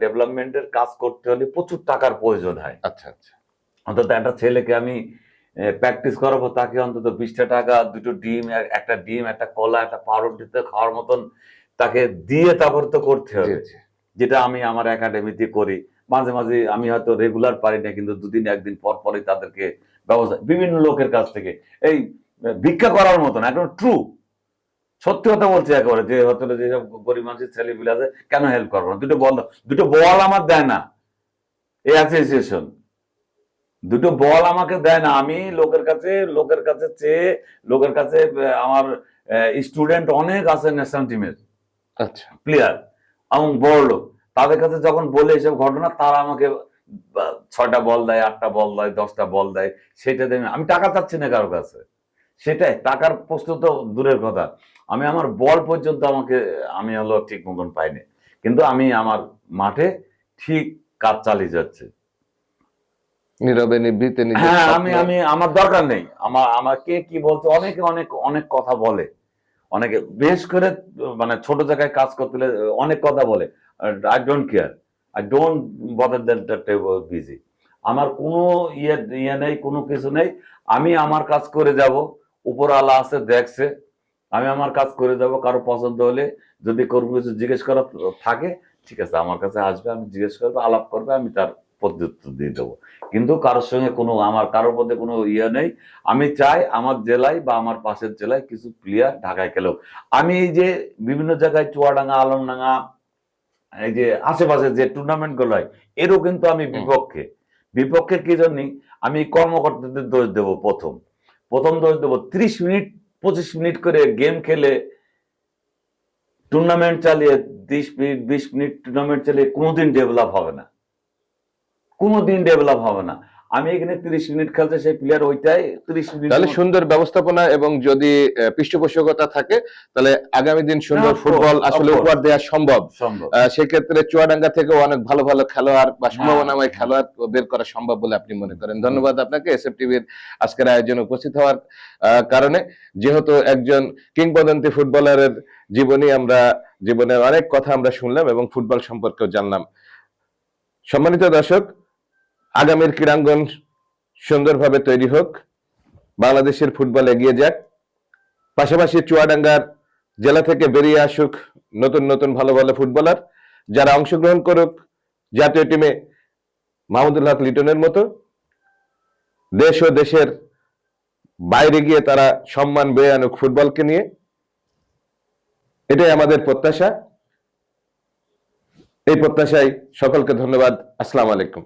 Speaker 2: ডেভেলপমেন্টের কাজ করতে হলে প্রচুর টাকার প্রয়োজন হয়।
Speaker 1: আচ্ছা আচ্ছা।
Speaker 2: অন্তত একটা ছেলেকে আমি প্র্যাকটিস করাবো, তাকে অন্তত 20টা টাকা, দুটো ডিম, একটা কলা, একটা পাউরুটিতে খাওয়ার মতন তাকে দিয়ে তারপর তো করতে হবে, যেটা আমি আমার একাডেমিতে করি। মাঝে মাঝে আমি হয়তো রেগুলার পারি না, কিন্তু দুদিন একদিন পর পরই তাদেরকে ব্যবস্থা, বিভিন্ন লোকের কাছ থেকে এই ভিক্ষা করার মতন, একদম ট্রু সত্যি কথা বলছি একেবারে, যে হয়তো যেসব গরিব মানুষের ছেলেগুলো আছে, কেন হেল্প করবো না? দুটো বল আমার দেয় না এই অ্যাসোসিয়েশন, দুটো বল আমাকে দেয় না। আমি লোকের কাছে চেয়ে, লোকের কাছে আমার স্টুডেন্ট অনেক আছে ন্যাশনাল টিমের,
Speaker 1: আচ্ছা,
Speaker 2: প্লেয়ার এবং বড় লোক, তাদের কাছে যখন বলে এসব ঘটনা, তারা আমাকে 6টা বল দেয়, 8টা বল দেয়, 10টা বল দেয়, সেটা দেয়। আমি টাকা চাচ্ছি না কারো কাছে, সেটাই, টাকার প্রশ্ন তো দূরের কথা, আমি আমার বল পর্যন্ত আমি ঠিক মতন পাইনি, কিন্তু আমি আমার মাঠে ঠিক কাজ চালিয়ে যাচ্ছে।
Speaker 1: নীরবে নিভৃতে নিজের
Speaker 2: হ্যাঁ,
Speaker 1: স্বপ্ন।
Speaker 2: আমি আমার দরকার নেই, আমার কে কি বলছে, অনেকে অনেক অনেক কথা বলে, অনেকে বিশেষ করে মানে ছোট জায়গায় কাজ করতে হলে অনেক কথা বলে। I don't care, I don't bother that busy. আমার কোনো ইয়ে নেই, কোনো কিছু নেই। আমি আমার কাজ করে যাব, উপর আল্লাহ আছে দেখছে, আমি আমার কাজ করে যাব। কারো পছন্দ হলে যদি কোনো কিছু জিজ্ঞেস করা থাকে, ঠিক আছে আমার কাছে আসবে, আমি জিজ্ঞেস করবো, আলাপ করবে, আমি তার প্রত্যুত্তর দিয়ে দেবো। কিন্তু কারোর সঙ্গে কোনো আমার কারোর মধ্যে কোনো ইয়ে নেই। আমি চাই আমার জেলায় বা আমার পাশের জেলায় কিছু প্লেয়ার ঢাকায় খেলুক। আমি এই যে বিভিন্ন জায়গায় চুয়াডাঙ্গা, আলমডাঙ্গা, এই যে আশেপাশে যে টুর্নামেন্ট গুলো হয়, এরও কিন্তু আমি বিপক্ষে। বিপক্ষে কি জন্যই আমি কর্মকর্তাদের দোষ দেব। প্রথম দোষ দেবো, 30 মিনিট 25 মিনিট করে গেম খেলে, টুর্নামেন্ট চালিয়ে 30 মিনিট 20 মিনিট টুর্নামেন্ট চালিয়ে কোনোদিন ডেভেলপ হবে না, কোনোদিন ডেভেলপ হবে না। আমি এখানে 30 মিনিট খেলতে, সেই প্লেয়ার ওইটাই 30 মিনিট।
Speaker 1: তাহলে সুন্দর ব্যবস্থাপনা এবং যদি পৃষ্ঠপোষকতা থাকে, তাহলে আগামী দিন সুন্দর
Speaker 2: Of course,
Speaker 1: ফুটবল আসলে
Speaker 2: of course.
Speaker 1: উপহার দেওয়া সম্ভব।
Speaker 2: সম্ভব।
Speaker 1: সেক্ষেত্রে চুয়াডাঙ্গা থেকেও অনেক ভালো ভালো খেলোয়াড় বা সম্ভাবনাময়
Speaker 2: হ্যাঁ।
Speaker 1: খেলোয়াড় বের করা সম্ভব বলে আপনি মনে করেন। ধন্যবাদ আপনাকে এসএফ টিভির আজকের আয়োজনে উপস্থিত হওয়ার কারণে। যেহেতু একজন কিংবদন্তি ফুটবলারের জীবনের অনেক কথা আমরা শুনলাম এবং ফুটবল সম্পর্কেও জানলাম। সম্মানিত দর্শক, আগামীর ক্রীড়াঙ্গন সুন্দরভাবে তৈরি হোক, বাংলাদেশের ফুটবল এগিয়ে যাক, পাশাপাশি চুয়াডাঙ্গার জেলা থেকে বেরিয়ে আসুক নতুন নতুন ভালো ভালো ফুটবলার, যারা অংশগ্রহণ করুক জাতীয় টিমে মাহমুদুল হক লিটনের মতো। দেশ ও দেশের বাইরে গিয়ে তারা সম্মান বয়ে আনুক ফুটবলকে নিয়ে, এটাই আমাদের প্রত্যাশা। এই প্রত্যাশায় সকলকে ধন্যবাদ। আসসালামু আলাইকুম।